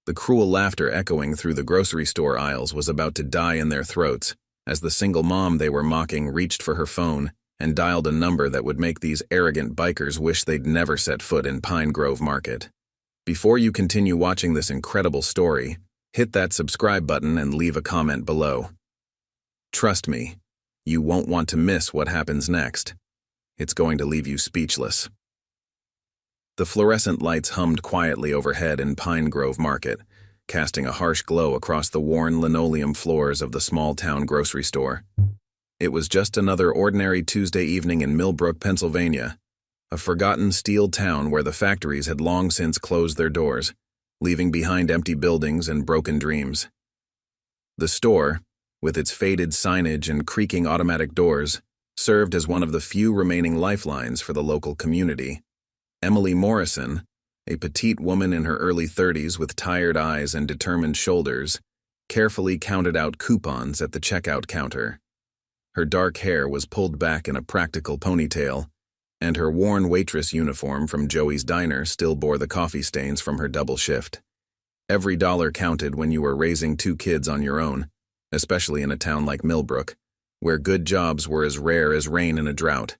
The cruel laughter echoing through the grocery store aisles was about to die in their throats as the single mom they were mocking reached for her phone and dialed a number that would make these arrogant bikers wish they'd never set foot in Pine Grove Market. Before you continue watching this incredible story, hit that subscribe button and leave a comment below. Trust me, you won't want to miss what happens next. It's going to leave you speechless. The fluorescent lights hummed quietly overhead in Pine Grove Market, casting a harsh glow across the worn linoleum floors of the small-town grocery store. It was just another ordinary Tuesday evening in Millbrook, Pennsylvania, a forgotten steel town where the factories had long since closed their doors, leaving behind empty buildings and broken dreams. The store, with its faded signage and creaking automatic doors, served as one of the few remaining lifelines for the local community. Emily Morrison, a petite woman in her early 30s with tired eyes and determined shoulders, carefully counted out coupons at the checkout counter. Her dark hair was pulled back in a practical ponytail, and her worn waitress uniform from Joey's Diner still bore the coffee stains from her double shift. Every dollar counted when you were raising 2 kids on your own, especially in a town like Millbrook, where good jobs were as rare as rain in a drought.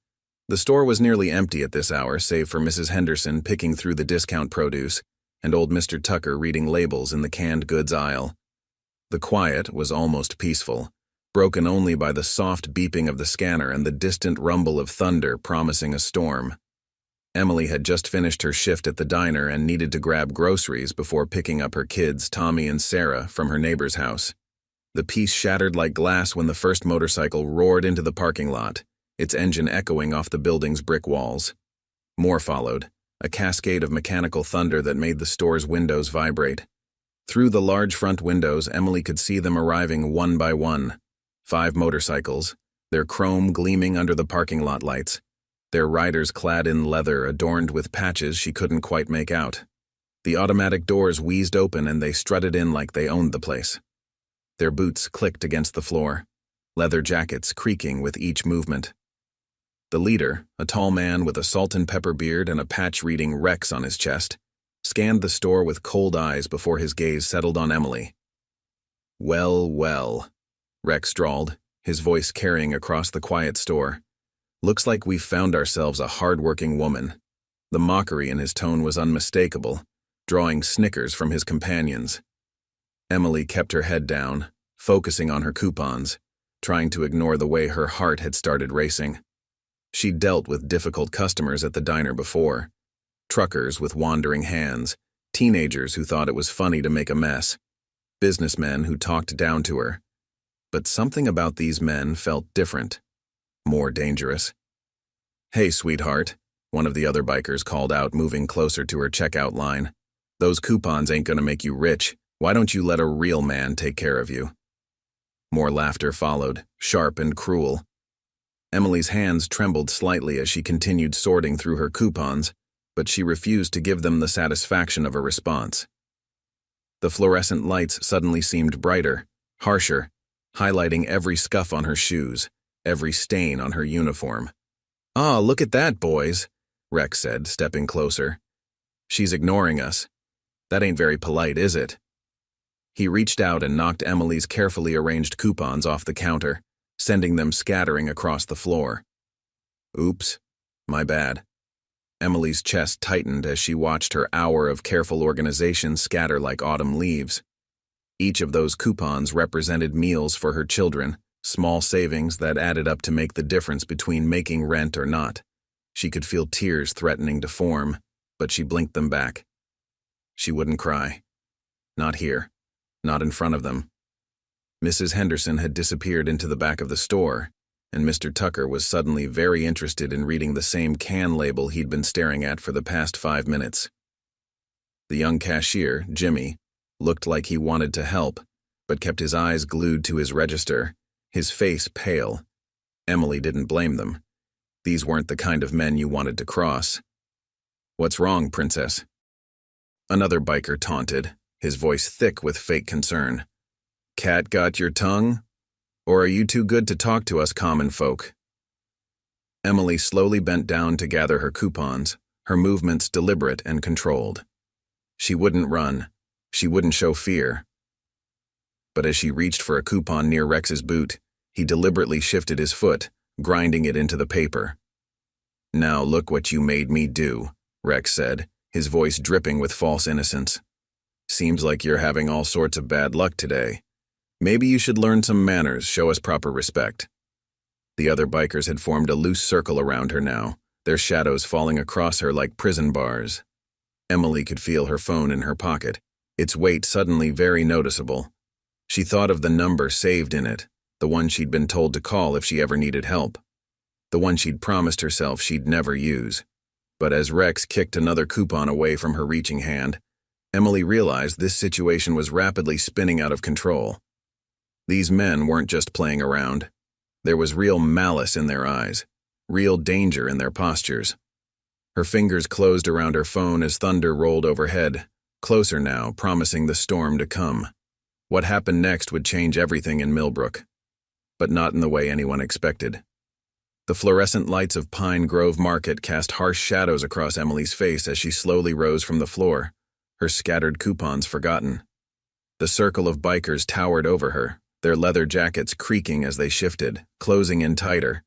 The store was nearly empty at this hour, save for Mrs. Henderson picking through the discount produce and old Mr. Tucker reading labels in the canned goods aisle. The quiet was almost peaceful, broken only by the soft beeping of the scanner and the distant rumble of thunder promising a storm. Emily had just finished her shift at the diner and needed to grab groceries before picking up her kids, Tommy and Sarah, from her neighbor's house. The peace shattered like glass when the first motorcycle roared into the parking lot, its engine echoing off the building's brick walls. More followed, a cascade of mechanical thunder that made the store's windows vibrate. Through the large front windows, Emily could see them arriving one by one. 5 motorcycles, their chrome gleaming under the parking lot lights, their riders clad in leather adorned with patches she couldn't quite make out. The automatic doors wheezed open and they strutted in like they owned the place. Their boots clicked against the floor, leather jackets creaking with each movement. The leader, a tall man with a salt and pepper beard and a patch reading Rex on his chest, scanned the store with cold eyes before his gaze settled on Emily. "Well, well," Rex drawled, his voice carrying across the quiet store. "Looks like we've found ourselves a hard-working woman." The mockery in his tone was unmistakable, drawing snickers from his companions. Emily kept her head down, focusing on her coupons, trying to ignore the way her heart had started racing. She'd dealt with difficult customers at the diner before. Truckers with wandering hands, teenagers who thought it was funny to make a mess, businessmen who talked down to her. But something about these men felt different, more dangerous. "Hey, sweetheart," one of the other bikers called out, moving closer to her checkout line. "Those coupons ain't gonna make you rich. Why don't you let a real man take care of you?" More laughter followed, sharp and cruel. Emily's hands trembled slightly as she continued sorting through her coupons, but she refused to give them the satisfaction of a response. The fluorescent lights suddenly seemed brighter, harsher, highlighting every scuff on her shoes, every stain on her uniform. "Ah, look at that, boys," Rex said, stepping closer. "She's ignoring us. That ain't very polite, is it?" He reached out and knocked Emily's carefully arranged coupons off the counter, sending them scattering across the floor. "Oops, my bad." Emily's chest tightened as she watched her hour of careful organization scatter like autumn leaves. Each of those coupons represented meals for her children, small savings that added up to make the difference between making rent or not. She could feel tears threatening to form, but she blinked them back. She wouldn't cry. Not here. Not in front of them. Mrs. Henderson had disappeared into the back of the store, and Mr. Tucker was suddenly very interested in reading the same can label he'd been staring at for the past 5 minutes. The young cashier, Jimmy, looked like he wanted to help, but kept his eyes glued to his register, his face pale. Emily didn't blame them. These weren't the kind of men you wanted to cross. "What's wrong, princess?" Another biker taunted, his voice thick with fake concern. "Cat got your tongue? Or are you too good to talk to us common folk?" Emily slowly bent down to gather her coupons, her movements deliberate and controlled. She wouldn't run. She wouldn't show fear. But as she reached for a coupon near Rex's boot, he deliberately shifted his foot, grinding it into the paper. "Now look what you made me do," Rex said, his voice dripping with false innocence. "Seems like you're having all sorts of bad luck today. Maybe you should learn some manners, show us proper respect." The other bikers had formed a loose circle around her now, their shadows falling across her like prison bars. Emily could feel her phone in her pocket, its weight suddenly very noticeable. She thought of the number saved in it, the one she'd been told to call if she ever needed help, the one she'd promised herself she'd never use. But as Rex kicked another coupon away from her reaching hand, Emily realized this situation was rapidly spinning out of control. These men weren't just playing around. There was real malice in their eyes, real danger in their postures. Her fingers closed around her phone as thunder rolled overhead, closer now, promising the storm to come. What happened next would change everything in Millbrook, but not in the way anyone expected. The fluorescent lights of Pine Grove Market cast harsh shadows across Emily's face as she slowly rose from the floor, her scattered coupons forgotten. The circle of bikers towered over her, their leather jackets creaking as they shifted, closing in tighter.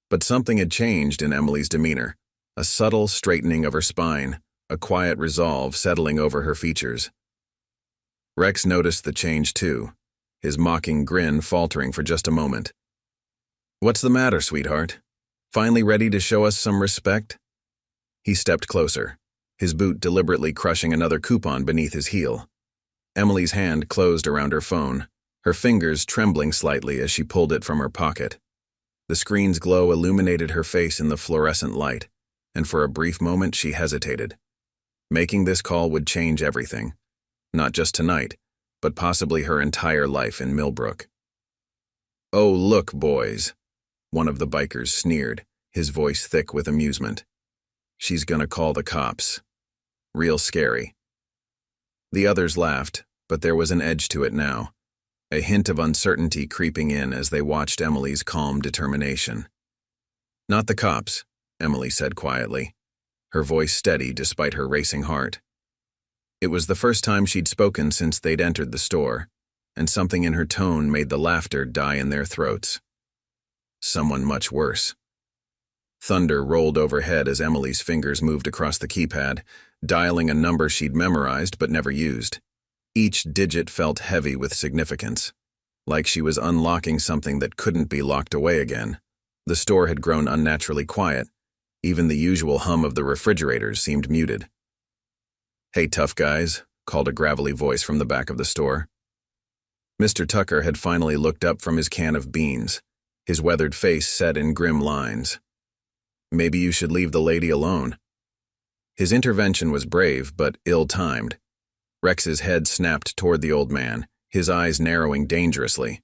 But something had changed in Emily's demeanor, a subtle straightening of her spine, a quiet resolve settling over her features. Rex noticed the change too, his mocking grin faltering for just a moment. "What's the matter, sweetheart? Finally ready to show us some respect?" He stepped closer, his boot deliberately crushing another coupon beneath his heel. Emily's hand closed around her phone, her fingers trembling slightly as she pulled it from her pocket. The screen's glow illuminated her face in the fluorescent light, and for a brief moment she hesitated. Making this call would change everything, not just tonight, but possibly her entire life in Millbrook. "Oh, look, boys," one of the bikers sneered, his voice thick with amusement. "She's gonna call the cops. Real scary." The others laughed, but there was an edge to it now, a hint of uncertainty creeping in as they watched Emily's calm determination. "Not the cops," Emily said quietly, her voice steady despite her racing heart. It was the first time she'd spoken since they'd entered the store, and something in her tone made the laughter die in their throats. "Someone much worse." Thunder rolled overhead as Emily's fingers moved across the keypad, dialing a number she'd memorized but never used. Each digit felt heavy with significance, like she was unlocking something that couldn't be locked away again. The store had grown unnaturally quiet. Even the usual hum of the refrigerators seemed muted. "Hey, tough guys," called a gravelly voice from the back of the store. Mr. Tucker had finally looked up from his can of beans, his weathered face set in grim lines. "Maybe you should leave the lady alone." His intervention was brave, but ill-timed. Rex's head snapped toward the old man, his eyes narrowing dangerously.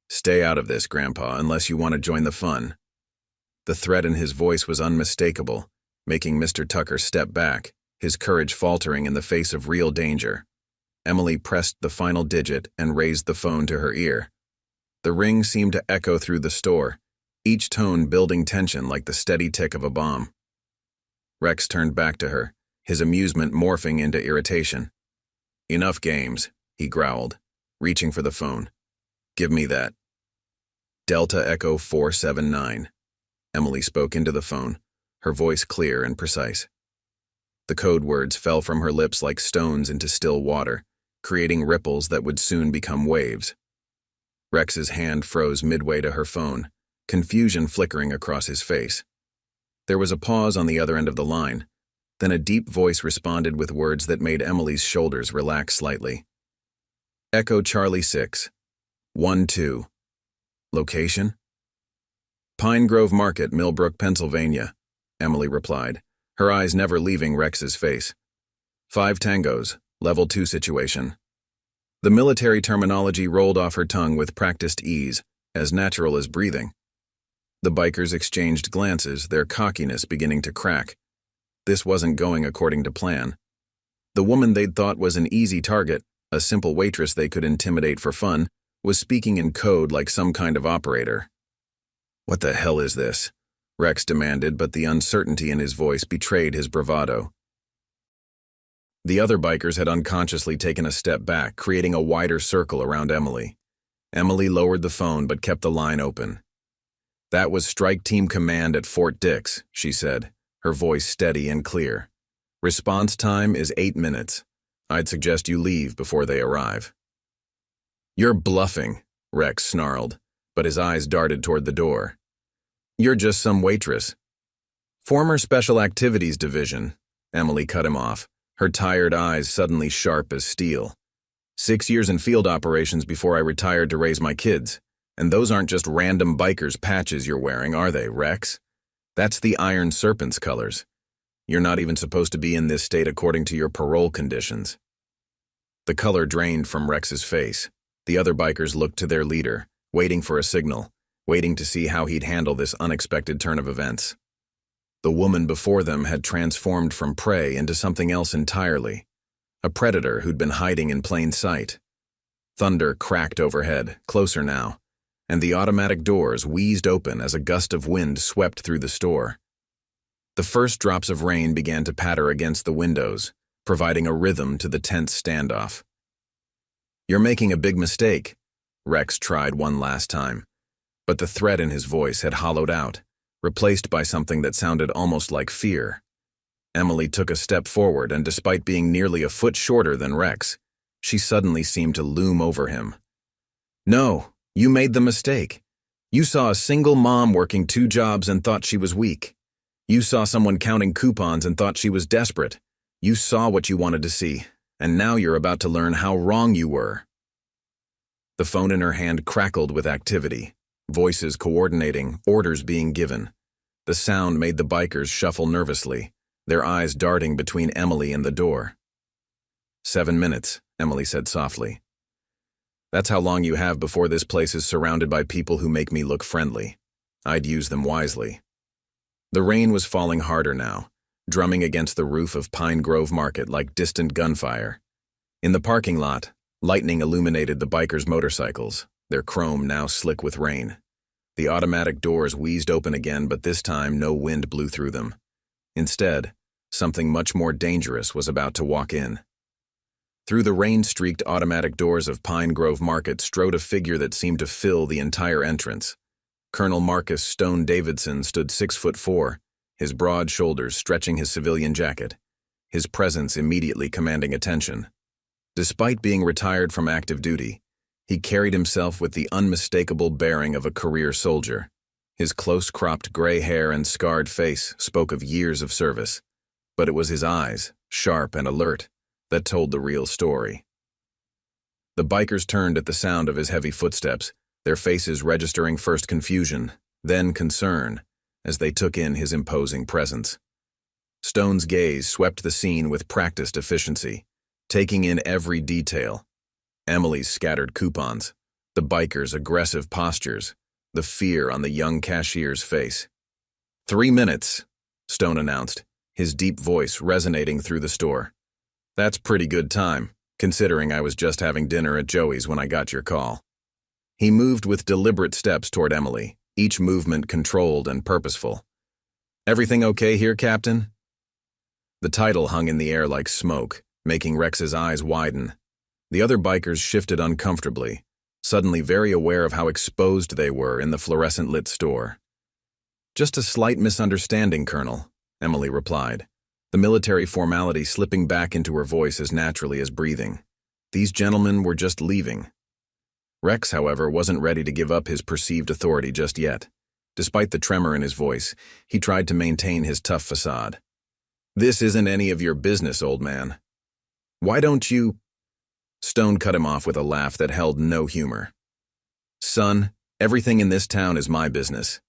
"Stay out of this, Grandpa, unless you want to join the fun." The threat in his voice was unmistakable, making Mr. Tucker step back, his courage faltering in the face of real danger. Emily pressed the final digit and raised the phone to her ear. The ring seemed to echo through the store, each tone building tension like the steady tick of a bomb. Rex turned back to her, his amusement morphing into irritation. "Enough games," he growled, reaching for the phone. "Give me that." "Delta Echo 479. Emily spoke into the phone, her voice clear and precise. The code words fell from her lips like stones into still water, creating ripples that would soon become waves. Rex's hand froze midway to her phone, confusion flickering across his face. There was a pause on the other end of the line, then a deep voice responded with words that made Emily's shoulders relax slightly. "Echo Charlie 6. 1-2. Location?" "Pine Grove Market, Millbrook, Pennsylvania," Emily replied, her eyes never leaving Rex's face. 5 tangos, level 2 situation. The military terminology rolled off her tongue with practiced ease, as natural as breathing. The bikers exchanged glances, their cockiness beginning to crack. This wasn't going according to plan. The woman they'd thought was an easy target, a simple waitress they could intimidate for fun, was speaking in code like some kind of operator. "What the hell is this?" Rex demanded, but the uncertainty in his voice betrayed his bravado. The other bikers had unconsciously taken a step back, creating a wider circle around Emily. Emily lowered the phone but kept the line open. "That was Strike Team Command at Fort Dix," she said, her voice steady and clear. "Response time is 8 minutes. I'd suggest you leave before they arrive." "You're bluffing," Rex snarled, but his eyes darted toward the door. "You're just some waitress." "Former Special Activities Division," Emily cut him off, her tired eyes suddenly sharp as steel. 6 years in field operations before I retired to raise my kids, and those aren't just random bikers' patches you're wearing, are they, Rex? That's the Iron Serpent's colors. You're not even supposed to be in this state according to your parole conditions. The color drained from Rex's face. The other bikers looked to their leader, waiting for a signal, waiting to see how he'd handle this unexpected turn of events. The woman before them had transformed from prey into something else entirely, a predator who'd been hiding in plain sight. Thunder cracked overhead, closer now, and the automatic doors wheezed open as a gust of wind swept through the store. The first drops of rain began to patter against the windows, providing a rhythm to the tense standoff. "You're making a big mistake," Rex tried one last time, but the threat in his voice had hollowed out, replaced by something that sounded almost like fear. Emily took a step forward, and despite being nearly a foot shorter than Rex, she suddenly seemed to loom over him. "No, you made the mistake. You saw a single mom working 2 jobs and thought she was weak. You saw someone counting coupons and thought she was desperate. You saw what you wanted to see, and now you're about to learn how wrong you were." The phone in her hand crackled with activity, voices coordinating, orders being given. The sound made the bikers shuffle nervously, their eyes darting between Emily and the door. 7 minutes, Emily said softly. "That's how long you have before this place is surrounded by people who make me look friendly. I'd use them wisely." The rain was falling harder now, drumming against the roof of Pine Grove Market like distant gunfire. In the parking lot, lightning illuminated the bikers' motorcycles, their chrome now slick with rain. The automatic doors wheezed open again, but this time no wind blew through them. Instead, something much more dangerous was about to walk in. Through the rain-streaked automatic doors of Pine Grove Market strode a figure that seemed to fill the entire entrance. Colonel Marcus Stone Davidson stood 6'4", his broad shoulders stretching his civilian jacket, his presence immediately commanding attention. Despite being retired from active duty, he carried himself with the unmistakable bearing of a career soldier. His close-cropped gray hair and scarred face spoke of years of service, but it was his eyes, sharp and alert, that told the real story. The bikers turned at the sound of his heavy footsteps, their faces registering first confusion, then concern, as they took in his imposing presence. Stone's gaze swept the scene with practiced efficiency, taking in every detail. Emily's scattered coupons, the bikers' aggressive postures, the fear on the young cashier's face. 3 minutes, Stone announced, his deep voice resonating through the store. "That's pretty good time, considering I was just having dinner at Joey's when I got your call." He moved with deliberate steps toward Emily, each movement controlled and purposeful. "Everything okay here, Captain?" The title hung in the air like smoke, making Rex's eyes widen. The other bikers shifted uncomfortably, suddenly very aware of how exposed they were in the fluorescent-lit store. "Just a slight misunderstanding, Colonel," Emily replied, the military formality slipping back into her voice as naturally as breathing. "These gentlemen were just leaving." Rex, however, wasn't ready to give up his perceived authority just yet. Despite the tremor in his voice, he tried to maintain his tough facade. "This isn't any of your business, old man. Why don't you—" Stone cut him off with a laugh that held no humor. "Son, everything in this town is my business."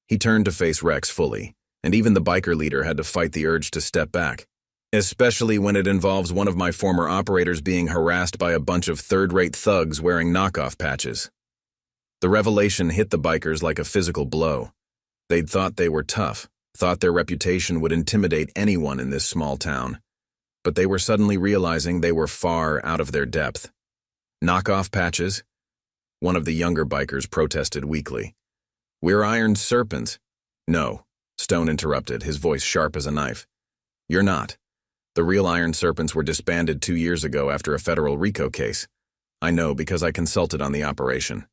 He turned to face Rex fully, and even the biker leader had to fight the urge to step back, especially when it involves one of my former operators being harassed by a bunch of third-rate thugs wearing knockoff patches. The revelation hit the bikers like a physical blow. They'd thought they were tough, thought their reputation would intimidate anyone in this small town, but they were suddenly realizing they were far out of their depth. "Knockoff patches?" One of the younger bikers protested weakly. "We're Iron Serpents." "No," Stone interrupted, his voice sharp as a knife. "You're not. The real Iron Serpents were disbanded 2 years ago after a federal RICO case. I know because I consulted on the operation.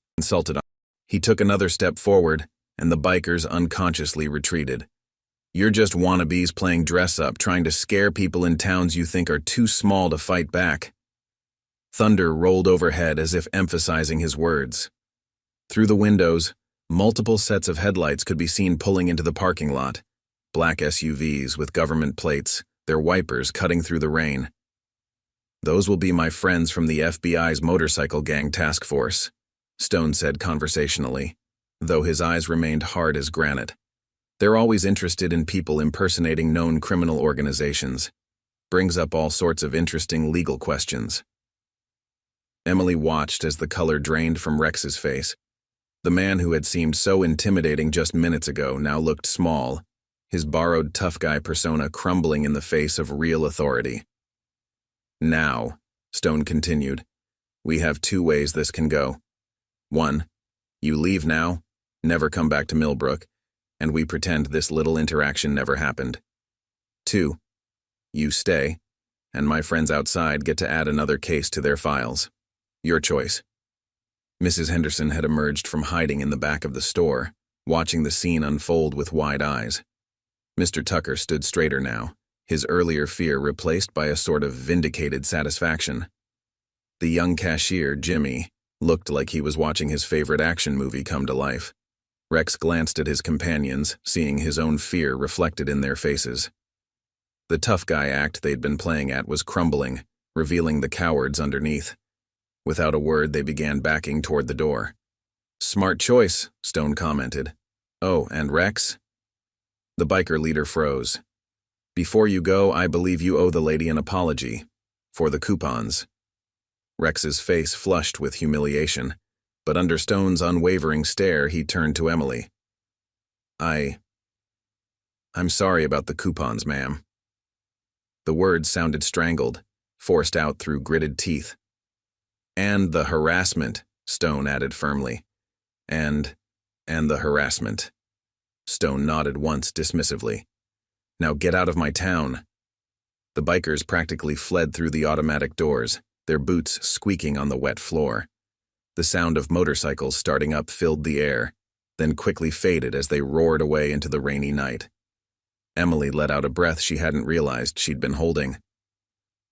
He took another step forward, and the bikers unconsciously retreated. You're just wannabes playing dress-up, trying to scare people in towns you think are too small to fight back. Thunder rolled overhead as if emphasizing his words. Through the windows, multiple sets of headlights could be seen pulling into the parking lot. Black SUVs with government plates, their wipers cutting through the rain. Those will be my friends from the FBI's motorcycle gang task force, Stone said conversationally, though his eyes remained hard as granite. They're always interested in people impersonating known criminal organizations. Brings up all sorts of interesting legal questions. Emily watched as the color drained from Rex's face. The man who had seemed so intimidating just minutes ago now looked small, his borrowed tough guy persona crumbling in the face of real authority. Now, Stone continued, we have 2 ways this can go. 1, you leave now, never come back to Millbrook, and we pretend this little interaction never happened. 2, you stay, and my friends outside get to add another case to their files. Your choice. Mrs. Henderson had emerged from hiding in the back of the store, watching the scene unfold with wide eyes. Mr. Tucker stood straighter now, his earlier fear replaced by a sort of vindicated satisfaction. The young cashier, Jimmy, looked like he was watching his favorite action movie come to life. Rex glanced at his companions, seeing his own fear reflected in their faces. The tough guy act they'd been playing at was crumbling, revealing the cowards underneath. Without a word, they began backing toward the door. Smart choice, Stone commented. Oh, and Rex? The biker leader froze. Before you go, I believe you owe the lady an apology. For the coupons. Rex's face flushed with humiliation, but under Stone's unwavering stare, he turned to Emily. I'm sorry about the coupons, ma'am. The words sounded strangled, forced out through gritted teeth. And the harassment, Stone added firmly. And the harassment. Stone nodded once dismissively. Now get out of my town. The bikers practically fled through the automatic doors, their boots squeaking on the wet floor. The sound of motorcycles starting up filled the air, then quickly faded as they roared away into the rainy night. Emily let out a breath she hadn't realized she'd been holding.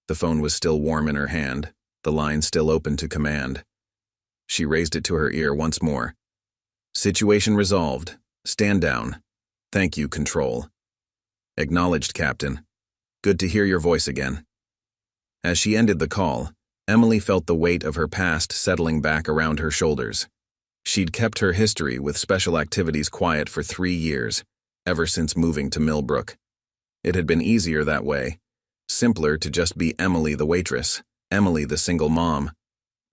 The phone was still warm in her hand, the line still open to command. She raised it to her ear once more. Situation resolved. Stand down. Thank you, Control. Acknowledged, Captain. Good to hear your voice again. As she ended the call, Emily felt the weight of her past settling back around her shoulders. She'd kept her history with special activities quiet for 3 years, ever since moving to Millbrook. It had been easier that way, simpler to just be Emily the waitress, Emily the single mom.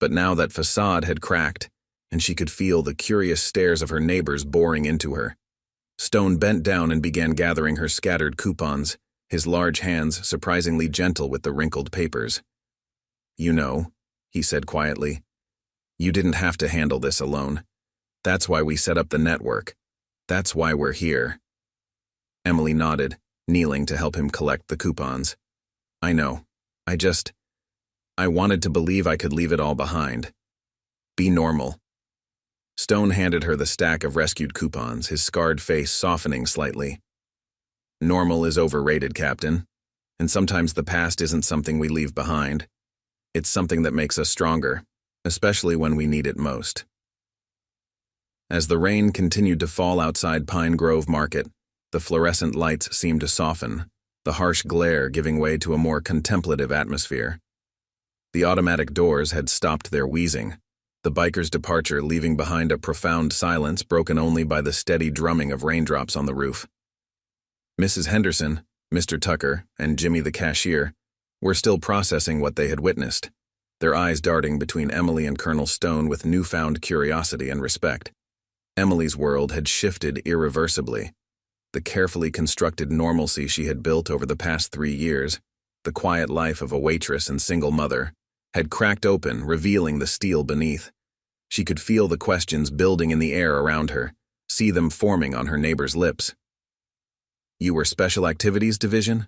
But now that facade had cracked, and she could feel the curious stares of her neighbors boring into her. Stone bent down and began gathering her scattered coupons, his large hands surprisingly gentle with the wrinkled papers. You know, he said quietly, you didn't have to handle this alone. That's why we set up the network. That's why we're here. Emily nodded, kneeling to help him collect the coupons. I know. I wanted to believe I could leave it all behind. Be normal. Stone handed her the stack of rescued coupons, his scarred face softening slightly. Normal is overrated, Captain, and sometimes the past isn't something we leave behind. It's something that makes us stronger, especially when we need it most. As the rain continued to fall outside Pine Grove Market, the fluorescent lights seemed to soften, the harsh glare giving way to a more contemplative atmosphere. The automatic doors had stopped their wheezing, the biker's departure leaving behind a profound silence broken only by the steady drumming of raindrops on the roof. Mrs. Henderson, Mr. Tucker, and Jimmy the cashier were still processing what they had witnessed, their eyes darting between Emily and Colonel Stone with newfound curiosity and respect. Emily's world had shifted irreversibly. The carefully constructed normalcy she had built over the past 3 years, the quiet life of a waitress and single mother, had cracked open, revealing the steel beneath. She could feel the questions building in the air around her, see them forming on her neighbor's lips. You were Special Activities Division?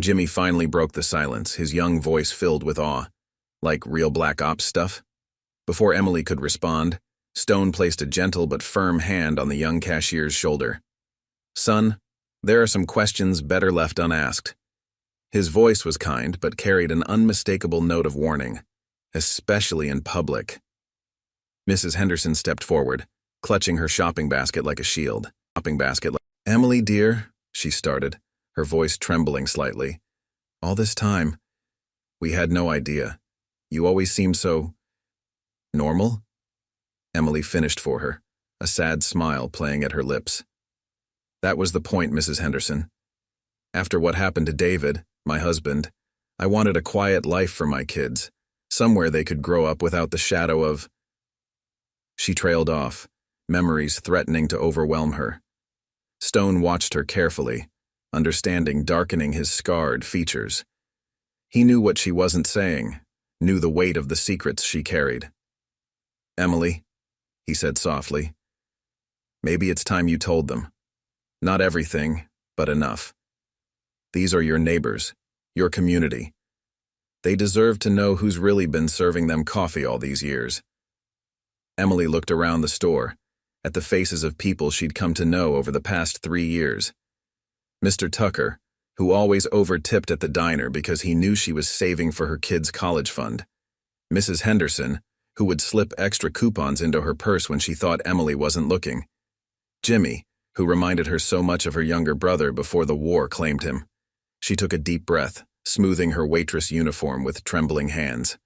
Jimmy finally broke the silence, his young voice filled with awe. Like real Black Ops stuff? Before Emily could respond, Stone placed a gentle but firm hand on the young cashier's shoulder. "Son, there are some questions better left unasked." His voice was kind, but carried an unmistakable note of warning, especially in public. Mrs. Henderson stepped forward, clutching her shopping basket like a shield. "Emily, dear," she started, her voice trembling slightly. "All this time, we had no idea. You always seemed so normal?" Emily finished for her, a sad smile playing at her lips. "That was the point, Mrs. Henderson. After what happened to David, my husband, I wanted a quiet life for my kids, somewhere they could grow up without the shadow of—" She trailed off, memories threatening to overwhelm her. Stone watched her carefully, understanding darkening his scarred features. He knew what she wasn't saying, knew the weight of the secrets she carried. "Emily," he said softly, "maybe it's time you told them. Not everything, but enough. These are your neighbors, your community. They deserve to know who's really been serving them coffee all these years." Emily looked around the store, at the faces of people she'd come to know over the past 3 years. Mr. Tucker, who always over-tipped at the diner because he knew she was saving for her kids' college fund. Mrs. Henderson, who would slip extra coupons into her purse when she thought Emily wasn't looking. Jimmy, who reminded her so much of her younger brother before the war claimed him. She took a deep breath, smoothing her waitress uniform with trembling hands.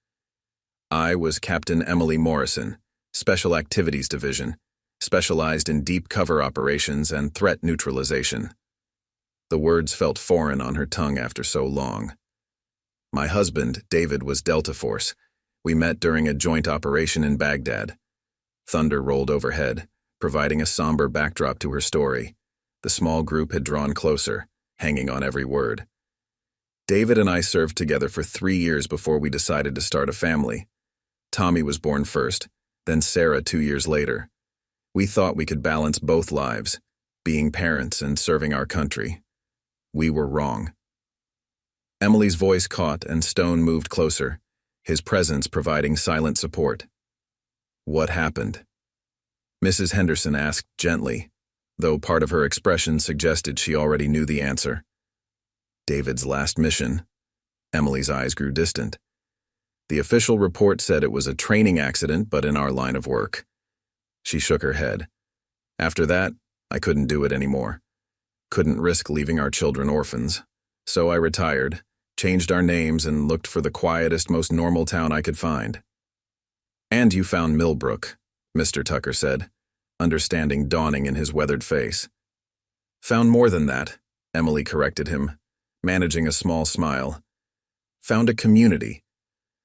"I was Captain Emily Morrison, Special Activities Division, specialized in deep cover operations and threat neutralization." The words felt foreign on her tongue after so long. "My husband, David, was Delta Force. We met during a joint operation in Baghdad." Thunder rolled overhead, providing a somber backdrop to her story. The small group had drawn closer, hanging on every word. "David and I served together for 3 years before we decided to start a family. Tommy was born first, then Sarah 2 years later. We thought we could balance both lives, being parents and serving our country. We were wrong." Emily's voice caught and Stone moved closer, his presence providing silent support. "What happened?" Mrs. Henderson asked gently, though part of her expression suggested she already knew the answer. "David's last mission." Emily's eyes grew distant. "The official report said it was a training accident, but in our line of work." She shook her head. "After that, I couldn't do it anymore. Couldn't risk leaving our children orphans. So I retired, changed our names, and looked for the quietest, most normal town I could find." "And you found Millbrook," Mr. Tucker said, understanding dawning in his weathered face. "Found more than that," Emily corrected him, managing a small smile. "Found a community.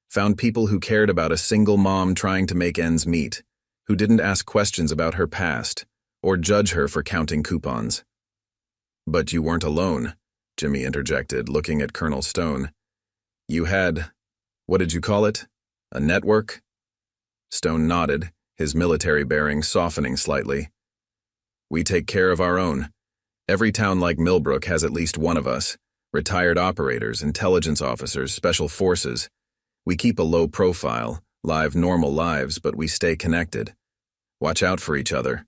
Found people who cared about a single mom trying to make ends meet, who didn't ask questions about her past or judge her for counting coupons." "But you weren't alone," Jimmy interjected, looking at Colonel Stone. "You had, what did you call it? A network?" Stone nodded, his military bearing softening slightly. "We take care of our own. Every town like Millbrook has at least one of us. Retired operators, intelligence officers, special forces. We keep a low profile, live normal lives, but we stay connected. Watch out for each other."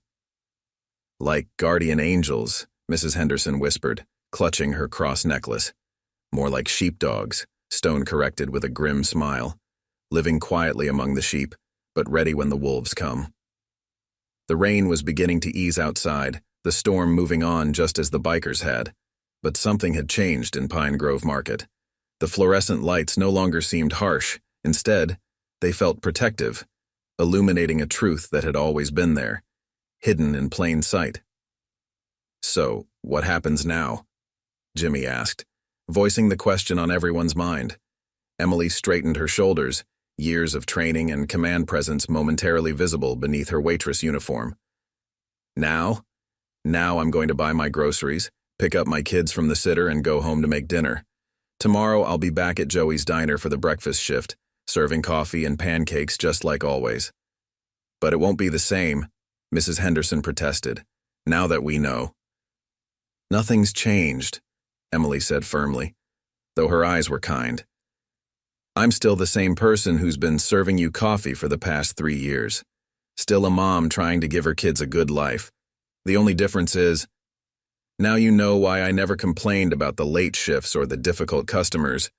"Like guardian angels," Mrs. Henderson whispered, clutching her cross necklace. "More like sheepdogs," Stone corrected with a grim smile. "Living quietly among the sheep, but ready when the wolves come." The rain was beginning to ease outside, the storm moving on just as the bikers had. But something had changed in Pine Grove Market. The fluorescent lights no longer seemed harsh. Instead, they felt protective, illuminating a truth that had always been there, hidden in plain sight. "So, what happens now?" Jimmy asked, voicing the question on everyone's mind. Emily straightened her shoulders, years of training and command presence momentarily visible beneath her waitress uniform. Now I'm going to buy my groceries, pick up my kids from the sitter, and go home to make dinner. Tomorrow I'll be back at Joey's diner for the breakfast shift, serving coffee and pancakes just like always." "But it won't be the same," Mrs. Henderson protested, "now that we know." "Nothing's changed," Emily said firmly. though her eyes were kind. "I'm still the same person who's been serving you coffee for the past 3 years. Still a mom trying to give her kids a good life. The only difference is, now you know why I never complained about the late shifts or the difficult customers."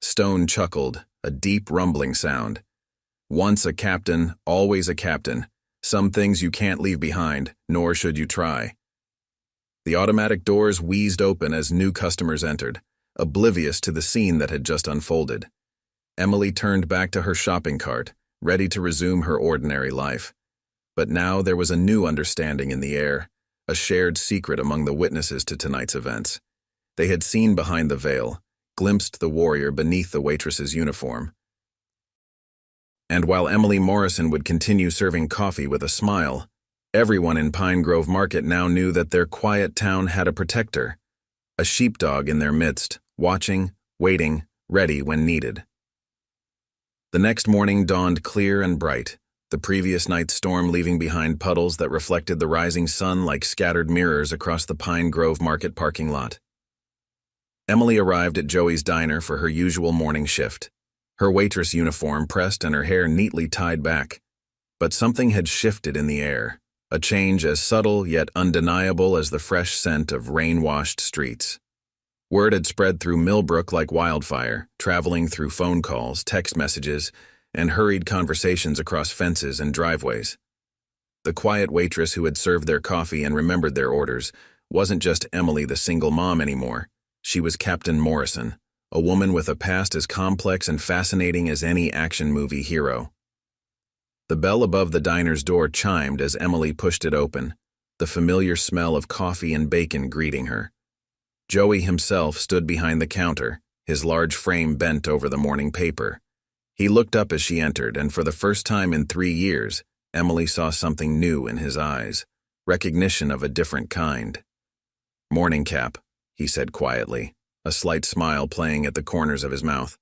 Stone chuckled, a deep rumbling sound. "Once a captain, always a captain. Some things you can't leave behind, nor should you try." The automatic doors wheezed open as new customers entered, oblivious to the scene that had just unfolded. Emily turned back to her shopping cart, ready to resume her ordinary life. But now there was a new understanding in the air, a shared secret among the witnesses to tonight's events. They had seen behind the veil, glimpsed the warrior beneath the waitress's uniform. And while Emily Morrison would continue serving coffee with a smile, everyone in Pine Grove Market now knew that their quiet town had a protector, a sheepdog in their midst, watching, waiting, ready when needed. The next morning dawned clear and bright, the previous night's storm leaving behind puddles that reflected the rising sun like scattered mirrors across the Pine Grove Market parking lot. Emily arrived at Joey's diner for her usual morning shift, her waitress uniform pressed and her hair neatly tied back. But something had shifted in the air, a change as subtle yet undeniable as the fresh scent of rain-washed streets. Word had spread through Millbrook like wildfire, traveling through phone calls, text messages, and hurried conversations across fences and driveways. The quiet waitress who had served their coffee and remembered their orders wasn't just Emily the single mom anymore. She was Captain Morrison, a woman with a past as complex and fascinating as any action movie hero. The bell above the diner's door chimed as Emily pushed it open, the familiar smell of coffee and bacon greeting her. Joey himself stood behind the counter, his large frame bent over the morning paper. He looked up as she entered, and for the first time in 3 years, Emily saw something new in his eyes, recognition of a different kind. "Morning, Cap," he said quietly, a slight smile playing at the corners of his mouth.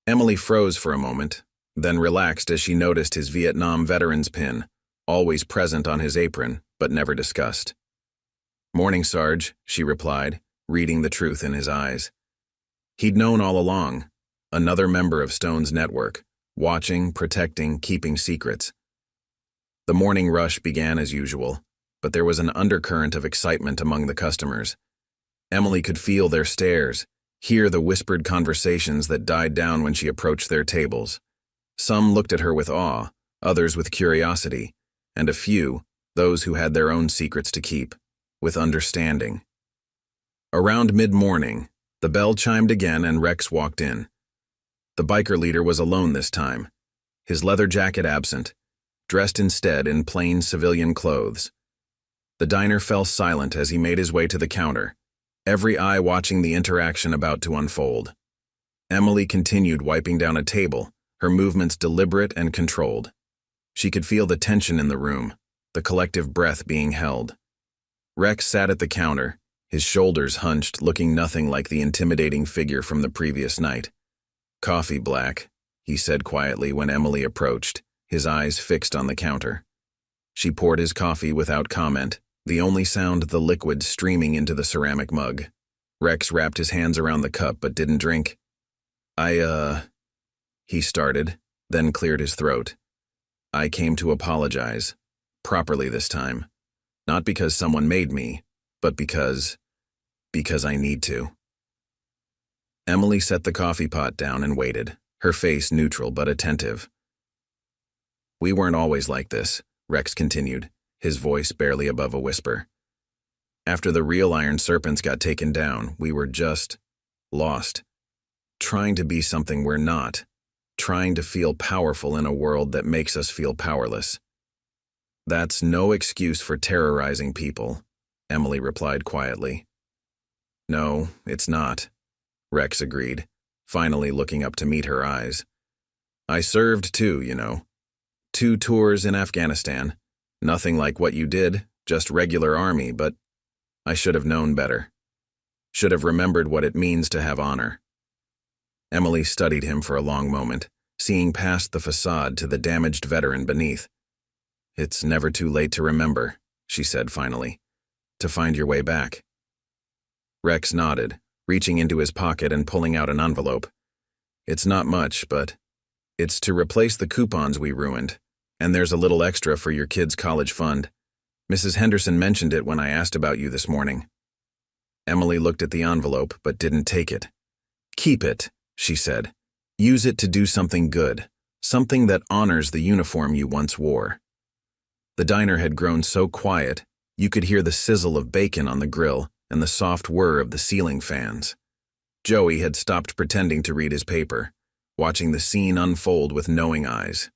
Emily froze for a moment, then relaxed as she noticed his Vietnam veteran's pin, always present on his apron, but never discussed. "Morning, Sarge," she replied, reading the truth in his eyes. He'd known all along, another member of Stone's network, watching, protecting, keeping secrets. The morning rush began as usual, but there was an undercurrent of excitement among the customers. Emily could feel their stares, hear the whispered conversations that died down when she approached their tables. Some looked at her with awe, others with curiosity, and a few, those who had their own secrets to keep, with understanding. Around mid-morning, the bell chimed again and Rex walked in. The biker leader was alone this time, his leather jacket absent, dressed instead in plain civilian clothes. The diner fell silent as he made his way to the counter, every eye watching the interaction about to unfold. Emily continued wiping down a table, her movements deliberate and controlled. She could feel the tension in the room, the collective breath being held. Rex sat at the counter, his shoulders hunched, looking nothing like the intimidating figure from the previous night. "Coffee, Black," he said quietly when Emily approached, his eyes fixed on the counter. She poured his coffee without comment, the only sound the liquid streaming into the ceramic mug. Rex wrapped his hands around the cup but didn't drink. He started, then cleared his throat. "I came to apologize, properly this time. Not because someone made me, but because I need to." Emily set the coffee pot down and waited, her face neutral but attentive. "We weren't always like this," Rex continued, his voice barely above a whisper. "After the real Iron Serpents got taken down, we were just lost, trying to be something we're not, trying to feel powerful in a world that makes us feel powerless. That's no excuse for terrorizing people," Emily replied quietly. "No, it's not," Rex agreed, finally looking up to meet her eyes. "I served too, 2 tours in Afghanistan. Nothing like what you did, just regular army, but I should have known better. Should have remembered what it means to have honor." Emily studied him for a long moment, seeing past the facade to the damaged veteran beneath. "It's never too late to remember," she said finally, "to find your way back." Rex nodded, reaching into his pocket and pulling out an envelope. "It's not much, but it's to replace the coupons we ruined, and there's a little extra for your kids' college fund. Mrs. Henderson mentioned it when I asked about you this morning." Emily looked at the envelope but didn't take it. "Keep it," she said. "Use it to do something good, something that honors the uniform you once wore." The diner had grown so quiet, you could hear the sizzle of bacon on the grill and the soft whir of the ceiling fans. Joey had stopped pretending to read his paper, watching the scene unfold with knowing eyes.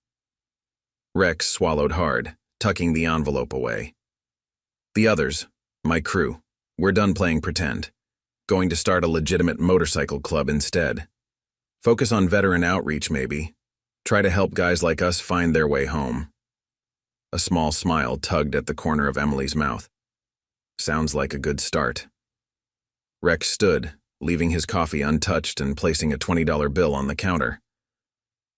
Rex swallowed hard, tucking the envelope away. "The others, my crew, we're done playing pretend. Going to start a legitimate motorcycle club instead. Focus on veteran outreach, maybe. Try to help guys like us find their way home." A small smile tugged at the corner of Emily's mouth. "Sounds like a good start." Rex stood, leaving his coffee untouched and placing a $20 bill on the counter.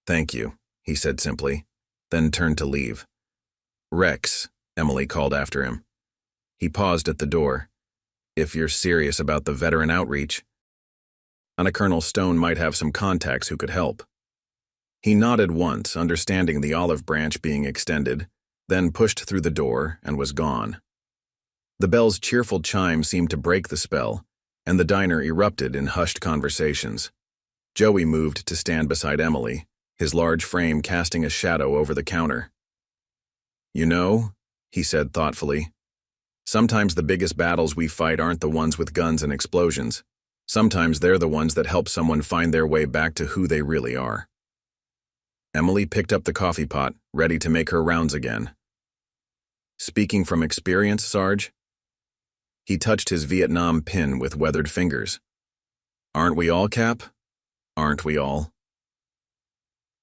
"Thank you," he said simply, then turned to leave. "Rex," Emily called after him. He paused at the door. "If you're serious about the veteran outreach, Colonel Stone might have some contacts who could help." He nodded once, understanding the olive branch being extended, then pushed through the door and was gone. The bell's cheerful chime seemed to break the spell, and the diner erupted in hushed conversations. Joey moved to stand beside Emily, his large frame casting a shadow over the counter. "You know," he said thoughtfully, "sometimes the biggest battles we fight aren't the ones with guns and explosions. Sometimes they're the ones that help someone find their way back to who they really are." Emily picked up the coffee pot, ready to make her rounds again. "Speaking from experience, Sarge?" He touched his Vietnam pin with weathered fingers. "Aren't we all, Cap? Aren't we all?"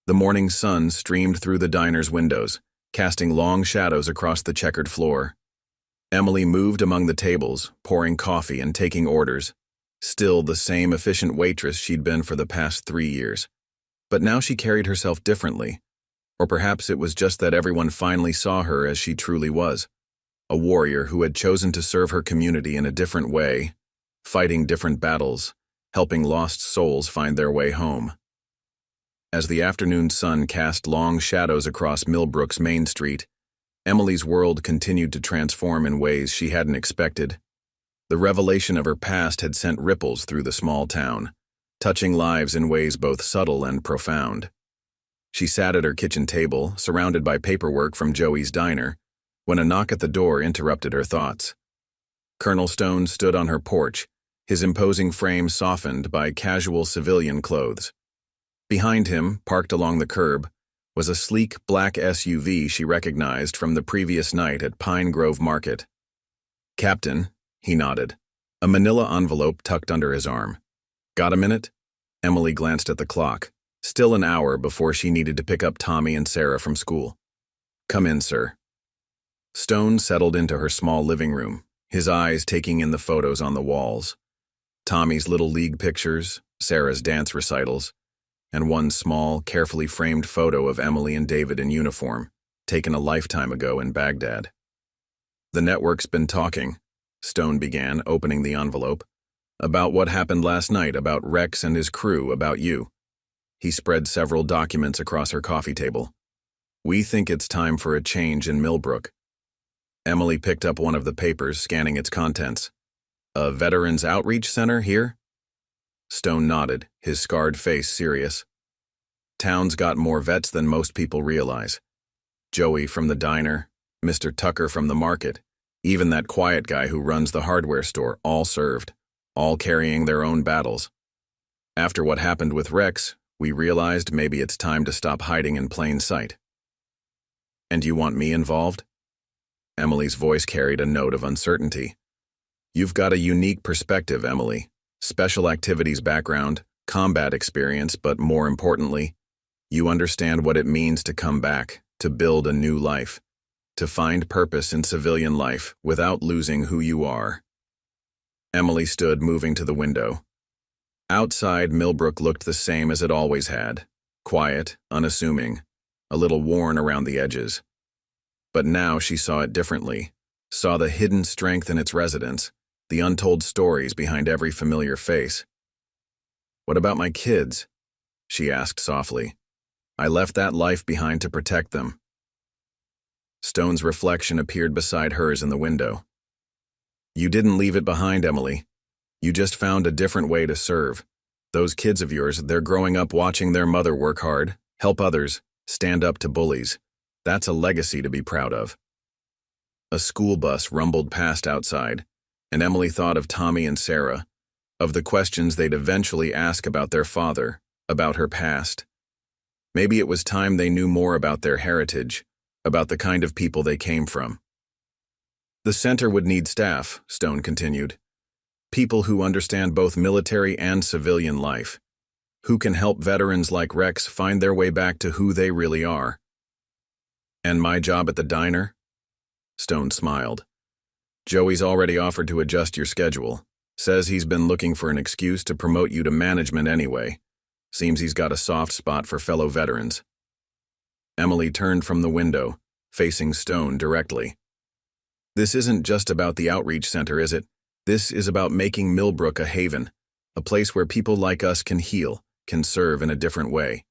The morning sun streamed through the diner's windows, casting long shadows across the checkered floor. Emily moved among the tables, pouring coffee and taking orders, still the same efficient waitress she'd been for the past 3 years. But now she carried herself differently, or perhaps it was just that everyone finally saw her as she truly was, a warrior who had chosen to serve her community in a different way, fighting different battles, helping lost souls find their way home. As the afternoon sun cast long shadows across Millbrook's main street, Emily's world continued to transform in ways she hadn't expected. The revelation of her past had sent ripples through the small town, touching lives in ways both subtle and profound. She sat at her kitchen table, surrounded by paperwork from Joey's diner, when a knock at the door interrupted her thoughts. Colonel Stone stood on her porch, his imposing frame softened by casual civilian clothes. Behind him, parked along the curb, was a sleek black SUV she recognized from the previous night at Pine Grove Market. "Captain," he nodded, a manila envelope tucked under his arm. "Got a minute?" Emily glanced at the clock, still an hour before she needed to pick up Tommy and Sarah from school. "Come in, sir." Stone settled into her small living room, his eyes taking in the photos on the walls. Tommy's little league pictures, Sarah's dance recitals, and one small, carefully framed photo of Emily and David in uniform, taken a lifetime ago in Baghdad. "The network's been talking," Stone began, opening the envelope, "about what happened last night, about Rex and his crew, about you." He spread several documents across her coffee table. "We think it's time for a change in Millbrook." Emily picked up one of the papers, scanning its contents. "A Veterans Outreach Center here?" Stone nodded, his scarred face serious. "Town's got more vets than most people realize. Joey from the diner, Mr. Tucker from the market, even that quiet guy who runs the hardware store, all served, all carrying their own battles. After what happened with Rex, we realized maybe it's time to stop hiding in plain sight." "And you want me involved?" Emily's voice carried a note of uncertainty. "You've got a unique perspective, Emily. Special activities background, combat experience, but more importantly, you understand what it means to come back, to build a new life, to find purpose in civilian life without losing who you are." Emily stood, moving to the window. Outside, Millbrook looked the same as it always had, quiet, unassuming, a little worn around the edges. But now she saw it differently, saw the hidden strength in its residents, the untold stories behind every familiar face. "What about my kids?" she asked softly. "I left that life behind to protect them." Stone's reflection appeared beside hers in the window. "You didn't leave it behind, Emily. You just found a different way to serve. Those kids of yours, they're growing up watching their mother work hard, help others, stand up to bullies. That's a legacy to be proud of." A school bus rumbled past outside, and Emily thought of Tommy and Sarah, of the questions they'd eventually ask about their father, about her past. Maybe it was time they knew more about their heritage, about the kind of people they came from. "The center would need staff," Stone continued. "People who understand both military and civilian life, who can help veterans like Rex find their way back to who they really are." "And my job at the diner?" Stone smiled. "Joey's already offered to adjust your schedule. Says he's been looking for an excuse to promote you to management anyway. Seems he's got a soft spot for fellow veterans." Emily turned from the window, facing Stone directly. "This isn't just about the outreach center, is it? This is about making Millbrook a haven, a place where people like us can heal, can serve in a different way."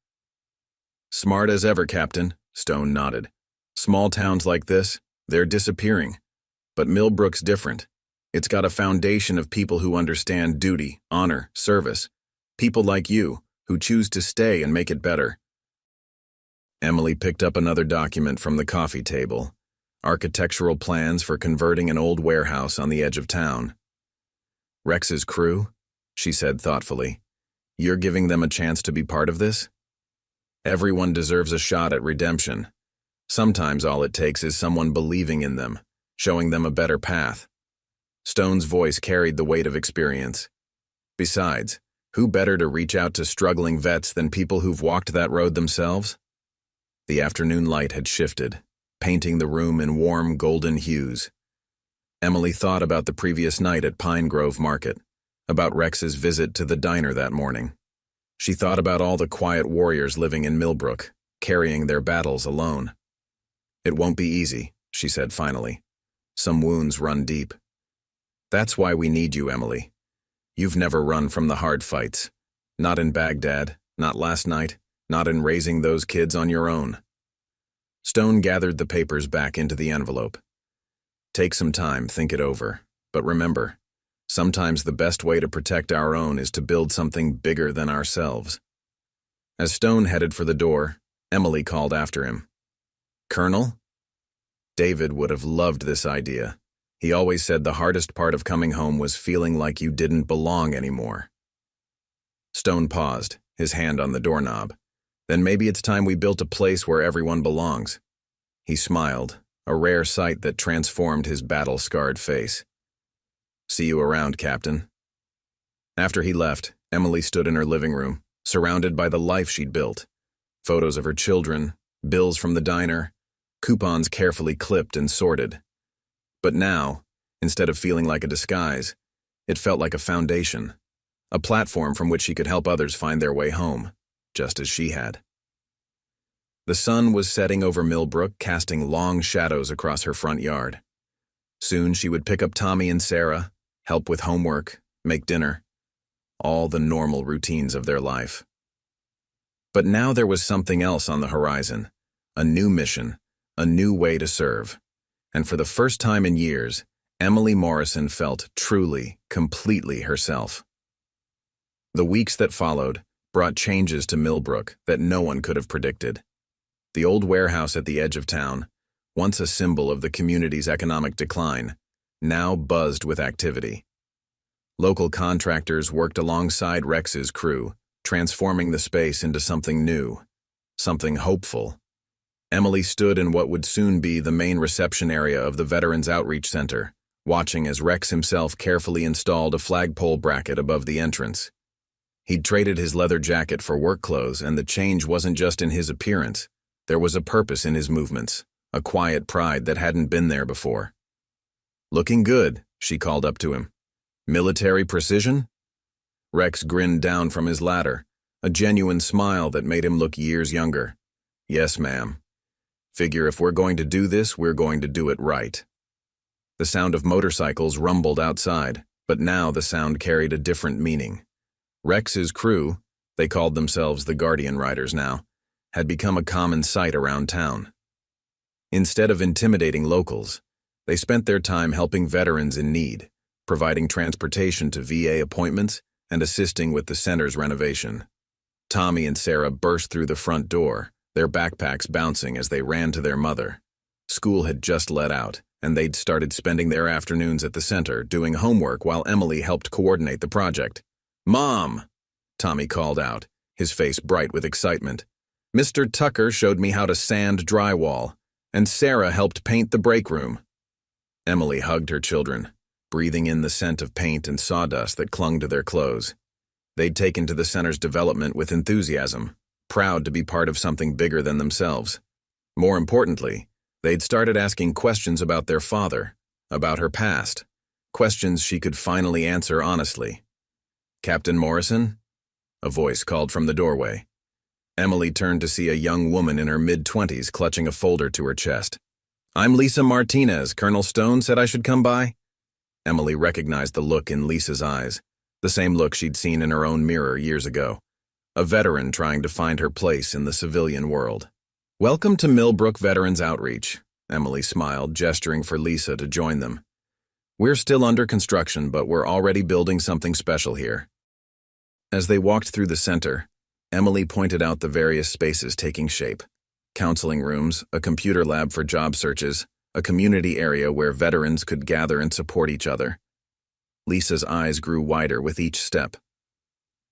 "Smart as ever, Captain," Stone nodded. "Small towns like this, they're disappearing. But Millbrook's different. It's got a foundation of people who understand duty, honor, service. People like you, who choose to stay and make it better." Emily picked up another document from the coffee table. Architectural plans for converting an old warehouse on the edge of town. "Rex's crew," she said thoughtfully. "You're giving them a chance to be part of this? Everyone deserves a shot at redemption. Sometimes all it takes is someone believing in them, showing them a better path." Stone's voice carried the weight of experience. "Besides, who better to reach out to struggling vets than people who've walked that road themselves?" The afternoon light had shifted, painting the room in warm golden hues. Emily thought about the previous night at Pine Grove Market, about Rex's visit to the diner that morning. She thought about all the quiet warriors living in Millbrook, carrying their battles alone. "It won't be easy," she said finally. "Some wounds run deep. That's why we need you, Emily. You've never run from the hard fights. Not in Baghdad, not last night, not in raising those kids on your own." Stone gathered the papers back into the envelope. "Take some time, think it over. But remember, sometimes the best way to protect our own is to build something bigger than ourselves." As Stone headed for the door, Emily called after him. "Colonel?" David would have loved this idea. He always said the hardest part of coming home was feeling like you didn't belong anymore. Stone paused, his hand on the doorknob. "Then maybe it's time we built a place where everyone belongs." He smiled, a rare sight that transformed his battle-scarred face. "See you around, Captain." After he left, Emily stood in her living room, surrounded by the life she'd built. Photos of her children, bills from the diner, coupons carefully clipped and sorted. But now, instead of feeling like a disguise, it felt like a foundation, a platform from which she could help others find their way home, just as she had. The sun was setting over Millbrook, casting long shadows across her front yard. Soon she would pick up Tommy and Sarah, help with homework, make dinner, all the normal routines of their life. But now there was something else on the horizon, a new mission, a new way to serve. And for the first time in years, Emily Morrison felt truly, completely herself. The weeks that followed brought changes to Millbrook that no one could have predicted. The old warehouse at the edge of town, once a symbol of the community's economic decline, now buzzed with activity. Local contractors worked alongside Rex's crew, transforming the space into something new, something hopeful. Emily stood in what would soon be the main reception area of the Veterans Outreach Center, watching as Rex himself carefully installed a flagpole bracket above the entrance. He'd traded his leather jacket for work clothes, and the change wasn't just in his appearance. There was a purpose in his movements, a quiet pride that hadn't been there before. "Looking good," she called up to him. "Military precision?" Rex grinned down from his ladder, a genuine smile that made him look years younger. "Yes, ma'am. Figure if we're going to do this, we're going to do it right." The sound of motorcycles rumbled outside, but now the sound carried a different meaning. Rex's crew, they called themselves the Guardian Riders now, had become a common sight around town. Instead of intimidating locals, they spent their time helping veterans in need, providing transportation to VA appointments and assisting with the center's renovation. Tommy and Sarah burst through the front door, their backpacks bouncing as they ran to their mother. School had just let out, and they'd started spending their afternoons at the center doing homework while Emily helped coordinate the project. "Mom!" Tommy called out, his face bright with excitement. "Mr. Tucker showed me how to sand drywall, and Sarah helped paint the break room." Emily hugged her children, breathing in the scent of paint and sawdust that clung to their clothes. They'd taken to the center's development with enthusiasm, proud to be part of something bigger than themselves. More importantly, they'd started asking questions about their father, about her past, questions she could finally answer honestly. "Captain Morrison?" A voice called from the doorway. Emily turned to see a young woman in her mid-20s clutching a folder to her chest. "I'm Lisa Martinez. Colonel Stone said I should come by." Emily recognized the look in Lisa's eyes, the same look she'd seen in her own mirror years ago. A veteran trying to find her place in the civilian world. "Welcome to Millbrook Veterans Outreach," Emily smiled, gesturing for Lisa to join them. "We're still under construction, but we're already building something special here." As they walked through the center, Emily pointed out the various spaces taking shape. Counseling rooms, a computer lab for job searches, a community area where veterans could gather and support each other. Lisa's eyes grew wider with each step.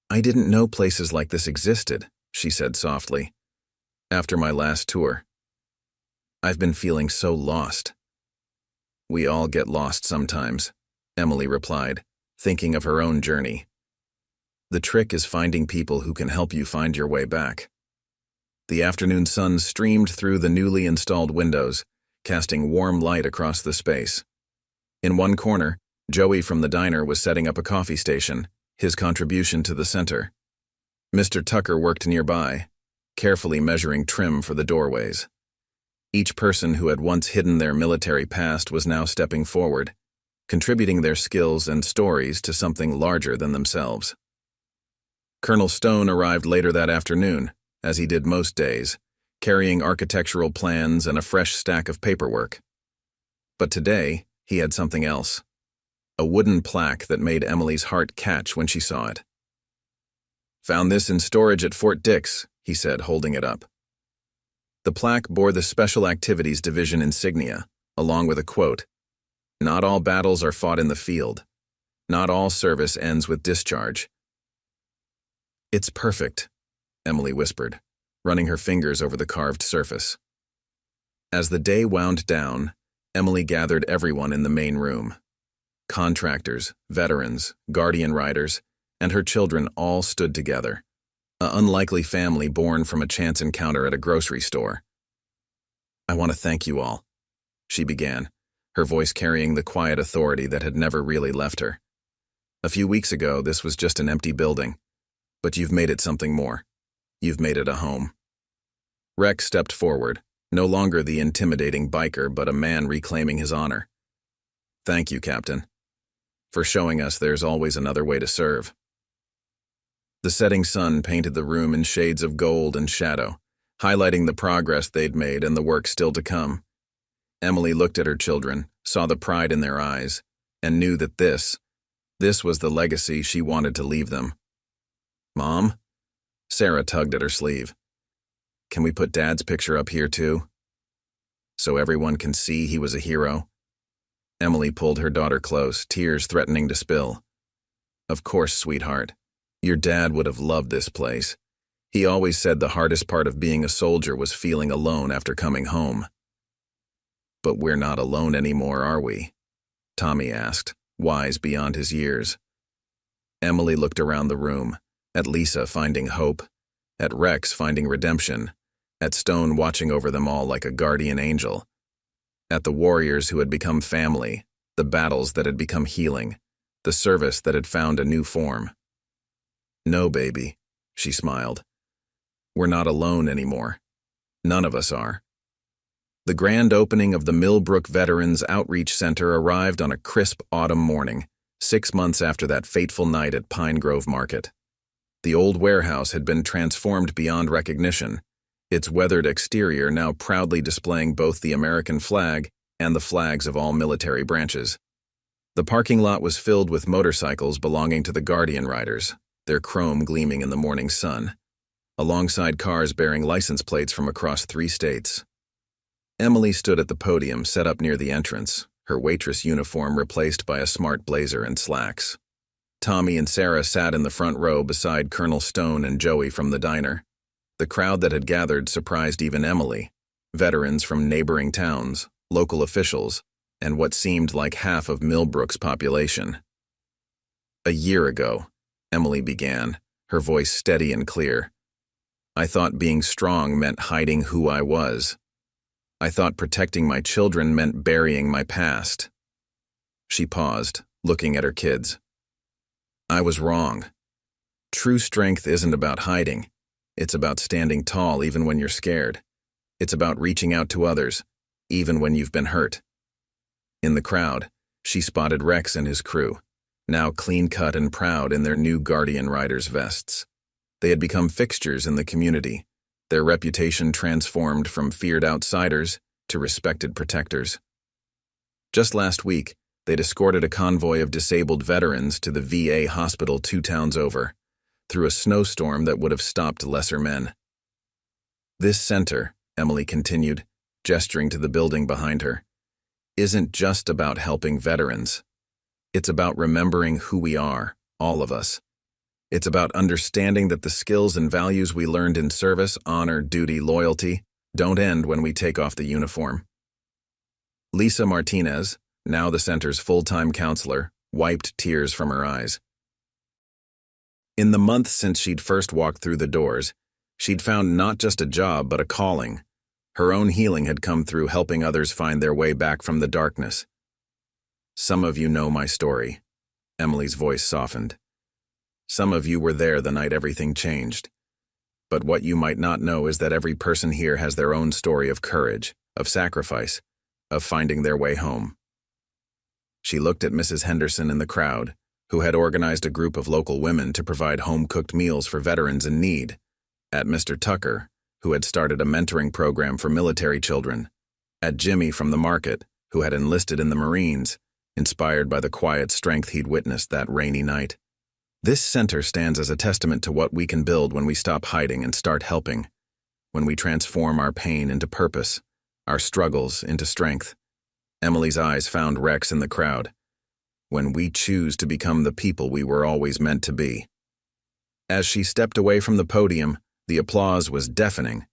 "I didn't know places like this existed," she said softly. "After my last tour, I've been feeling so lost." "We all get lost sometimes," Emily replied, thinking of her own journey. "The trick is finding people who can help you find your way back." The afternoon sun streamed through the newly installed windows, casting warm light across the space. In one corner, Joey from the diner was setting up a coffee station, his contribution to the center. Mr. Tucker worked nearby, carefully measuring trim for the doorways. Each person who had once hidden their military past was now stepping forward, contributing their skills and stories to something larger than themselves. Colonel Stone arrived later that afternoon, as he did most days, carrying architectural plans and a fresh stack of paperwork. But today, he had something else. A wooden plaque that made Emily's heart catch when she saw it. "Found this in storage at Fort Dix," he said, holding it up. The plaque bore the Special Activities Division insignia, along with a quote, "Not all battles are fought in the field. Not all service ends with discharge." "It's perfect," Emily whispered, running her fingers over the carved surface. As the day wound down, Emily gathered everyone in the main room. Contractors, veterans, Guardian Riders, and her children all stood together, an unlikely family born from a chance encounter at a grocery store. "I want to thank you all," she began, her voice carrying the quiet authority that had never really left her. "A few weeks ago, this was just an empty building, but you've made it something more. You've made it a home." Rex stepped forward, no longer the intimidating biker, but a man reclaiming his honor. "Thank you, Captain, for showing us there's always another way to serve." The setting sun painted the room in shades of gold and shadow, highlighting the progress they'd made and the work still to come. Emily looked at her children, saw the pride in their eyes, and knew that this was the legacy she wanted to leave them. "Mom?" Sarah tugged at her sleeve. "Can we put Dad's picture up here too? So everyone can see he was a hero?" Emily pulled her daughter close, tears threatening to spill. "Of course, sweetheart. Your dad would have loved this place. He always said the hardest part of being a soldier was feeling alone after coming home." "But we're not alone anymore, are we?" Tommy asked, wise beyond his years. Emily looked around the room, at Lisa finding hope, at Rex finding redemption, at Stone watching over them all like a guardian angel, at the warriors who had become family, the battles that had become healing, the service that had found a new form. "No, baby," she smiled. "We're not alone anymore. None of us are." The grand opening of the Millbrook Veterans Outreach Center arrived on a crisp autumn morning, 6 months after that fateful night at Pine Grove Market. The old warehouse had been transformed beyond recognition, its weathered exterior now proudly displaying both the American flag and the flags of all military branches. The parking lot was filled with motorcycles belonging to the Guardian Riders, their chrome gleaming in the morning sun, alongside cars bearing license plates from across 3 states. Emily stood at the podium set up near the entrance, her waitress uniform replaced by a smart blazer and slacks. Tommy and Sarah sat in the front row beside Colonel Stone and Joey from the diner. The crowd that had gathered surprised even Emily, veterans from neighboring towns, local officials, and what seemed like half of Millbrook's population. "A year ago," Emily began, her voice steady and clear, "I thought being strong meant hiding who I was. I thought protecting my children meant burying my past." She paused, looking at her kids. "I was wrong. True strength isn't about hiding. It's about standing tall even when you're scared. It's about reaching out to others, even when you've been hurt." In the crowd, she spotted Rex and his crew, now clean-cut and proud in their new Guardian Riders vests. They had become fixtures in the community, their reputation transformed from feared outsiders to respected protectors. Just last week, they'd escorted a convoy of disabled veterans to the VA hospital 2 towns over, through a snowstorm that would have stopped lesser men. "This center," Emily continued, gesturing to the building behind her, "isn't just about helping veterans. It's about remembering who we are, all of us. It's about understanding that the skills and values we learned in service, honor, duty, loyalty, don't end when we take off the uniform." Lisa Martinez, now the center's full-time counselor, wiped tears from her eyes. In the month since she'd first walked through the doors, she'd found not just a job but a calling. Her own healing had come through helping others find their way back from the darkness. "Some of you know my story." Emily's voice softened. "Some of you were there the night everything changed. But what you might not know is that every person here has their own story of courage, of sacrifice, of finding their way home." She looked at Mrs. Henderson in the crowd, who had organized a group of local women to provide home-cooked meals for veterans in need, at Mr. Tucker, who had started a mentoring program for military children, at Jimmy from the market, who had enlisted in the Marines, inspired by the quiet strength he'd witnessed that rainy night. This center stands as a testament to what we can build when we stop hiding and start helping, when we transform our pain into purpose, our struggles into strength. Emily's eyes found Rex in the crowd. When we choose to become the people we were always meant to be. As she stepped away from the podium, the applause was deafening.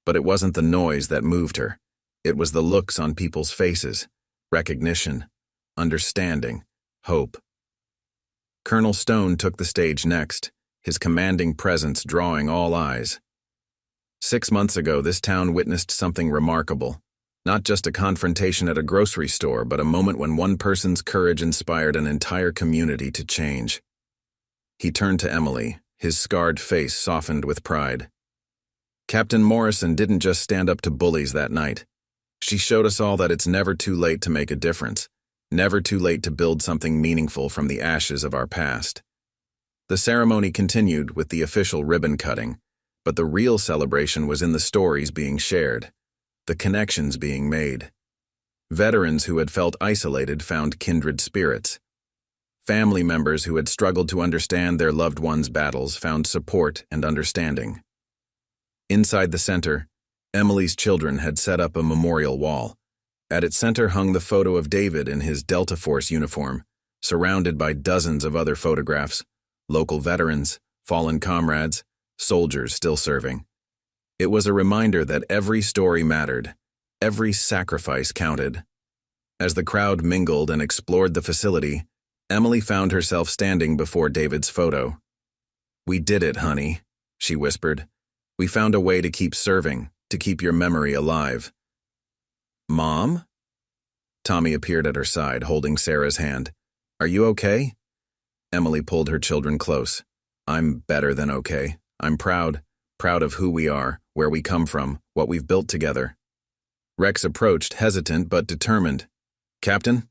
But it wasn't the noise that moved her. It was the looks on people's faces, recognition, understanding, hope. Colonel Stone took the stage next, his commanding presence drawing all eyes. 6 months ago, this town witnessed something remarkable. Not just a confrontation at a grocery store, but a moment when one person's courage inspired an entire community to change. He turned to Emily, his scarred face softened with pride. "Captain Morrison didn't just stand up to bullies that night. She showed us all that it's never too late to make a difference, never too late to build something meaningful from the ashes of our past." The ceremony continued with the official ribbon cutting, but the real celebration was in the stories being shared, the connections being made. Veterans who had felt isolated found kindred spirits. Family members who had struggled to understand their loved ones' battles found support and understanding. Inside the center, Emily's children had set up a memorial wall. At its center hung the photo of David in his Delta Force uniform, surrounded by dozens of other photographs, local veterans, fallen comrades, soldiers still serving. It was a reminder that every story mattered, every sacrifice counted. As the crowd mingled and explored the facility, Emily found herself standing before David's photo. "We did it, honey," she whispered. "We found a way to keep serving, to keep your memory alive." "Mom?" Tommy appeared at her side, holding Sarah's hand. "Are you okay?" Emily pulled her children close. "I'm better than okay. I'm proud of who we are, where we come from, what we've built together." Rex approached, hesitant but determined. "Captain?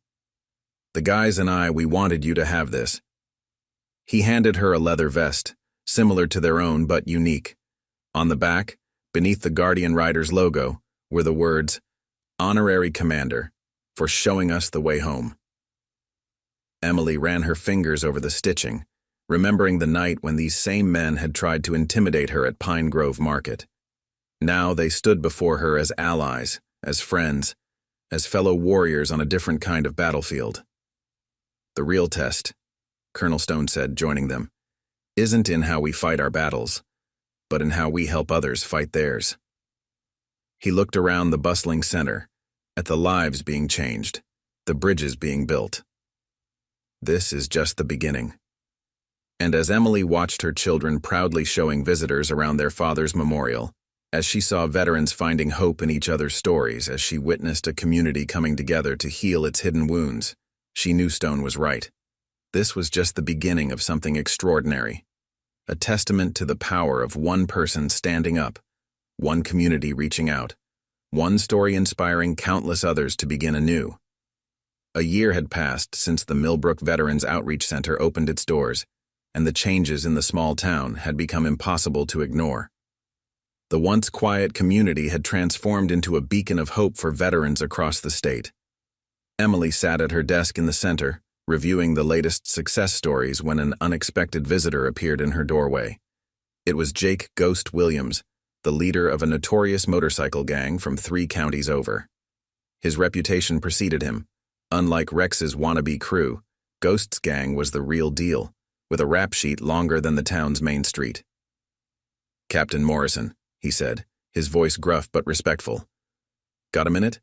The guys and we wanted you to have this." He handed her a leather vest, similar to their own but unique. On the back, beneath the Guardian Rider's logo, were the words, "Honorary Commander, for showing us the way home." Emily ran her fingers over the stitching, remembering the night when these same men had tried to intimidate her at Pine Grove Market. Now they stood before her as allies, as friends, as fellow warriors on a different kind of battlefield. "The real test," Colonel Stone said, joining them, "isn't in how we fight our battles, but in how we help others fight theirs." He looked around the bustling center, at the lives being changed, the bridges being built. This is just the beginning. And as Emily watched her children proudly showing visitors around their father's memorial, as she saw veterans finding hope in each other's stories, as she witnessed a community coming together to heal its hidden wounds, she knew Stone was right. This was just the beginning of something extraordinary, a testament to the power of one person standing up, one community reaching out, one story inspiring countless others to begin anew. A year had passed since the Millbrook Veterans Outreach Center opened its doors, and the changes in the small town had become impossible to ignore. The once quiet community had transformed into a beacon of hope for veterans across the state. Emily sat at her desk in the center, reviewing the latest success stories when an unexpected visitor appeared in her doorway. It was Jake "Ghost" Williams, the leader of a notorious motorcycle gang from 3 counties over. His reputation preceded him. Unlike Rex's wannabe crew, Ghost's gang was the real deal, with a rap sheet longer than the town's main street. "Captain Morrison," he said, his voice gruff but respectful. "Got a minute?"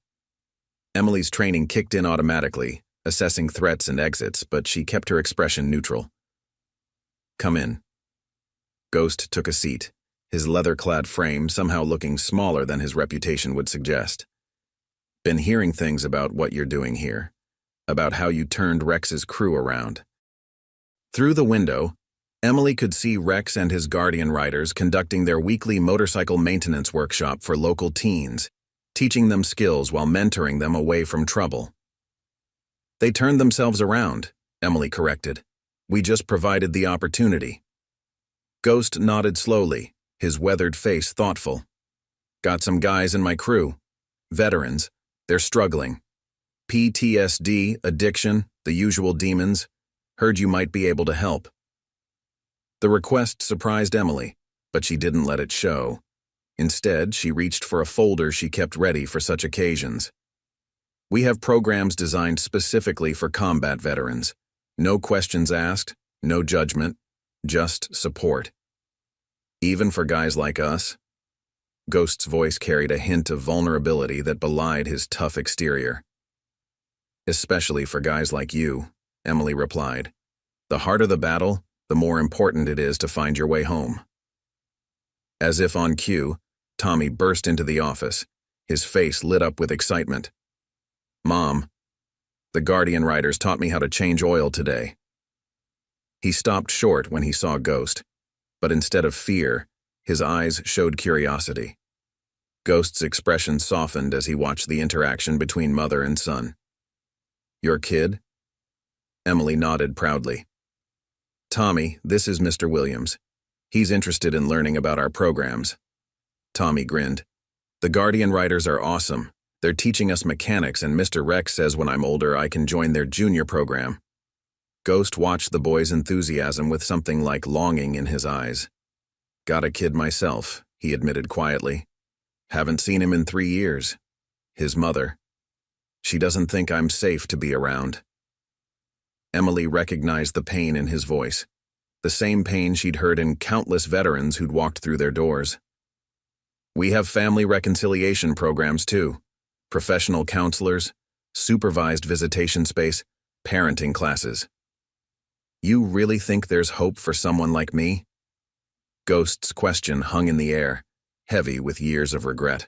Emily's training kicked in automatically, assessing threats and exits, but she kept her expression neutral. "Come in." Ghost took a seat, his leather-clad frame somehow looking smaller than his reputation would suggest. "Been hearing things about what you're doing here, about how you turned Rex's crew around." Through the window, Emily could see Rex and his Guardian Riders conducting their weekly motorcycle maintenance workshop for local teens, teaching them skills while mentoring them away from trouble. "They turned themselves around," Emily corrected. "We just provided the opportunity." Ghost nodded slowly, his weathered face thoughtful. "Got some guys in my crew. Veterans. They're struggling. PTSD, addiction, the usual demons. Heard you might be able to help." The request surprised Emily, but she didn't let it show. Instead, she reached for a folder she kept ready for such occasions. "We have programs designed specifically for combat veterans. No questions asked, no judgment, just support. Even for guys like us." Ghost's voice carried a hint of vulnerability that belied his tough exterior. "Especially for guys like you," Emily replied. "The harder the battle, the more important it is to find your way home." As if on cue, Tommy burst into the office, his face lit up with excitement. "Mom, the Guardian Riders taught me how to change oil today." He stopped short when he saw Ghost, but instead of fear, his eyes showed curiosity. Ghost's expression softened as he watched the interaction between mother and son. "Your kid?" Emily nodded proudly. "Tommy, this is Mr. Williams. He's interested in learning about our programs." Tommy grinned. "The Guardian Riders are awesome. They're teaching us mechanics, and Mr. Rex says when I'm older I can join their junior program." Ghost watched the boy's enthusiasm with something like longing in his eyes. "Got a kid myself," he admitted quietly. "Haven't seen him in 3 years. His mother. She doesn't think I'm safe to be around." Emily recognized the pain in his voice, the same pain she'd heard in countless veterans who'd walked through their doors. "We have family reconciliation programs too. Professional counselors, supervised visitation space, parenting classes. You really think there's hope for someone like me?" Ghost's question hung in the air, heavy with years of regret.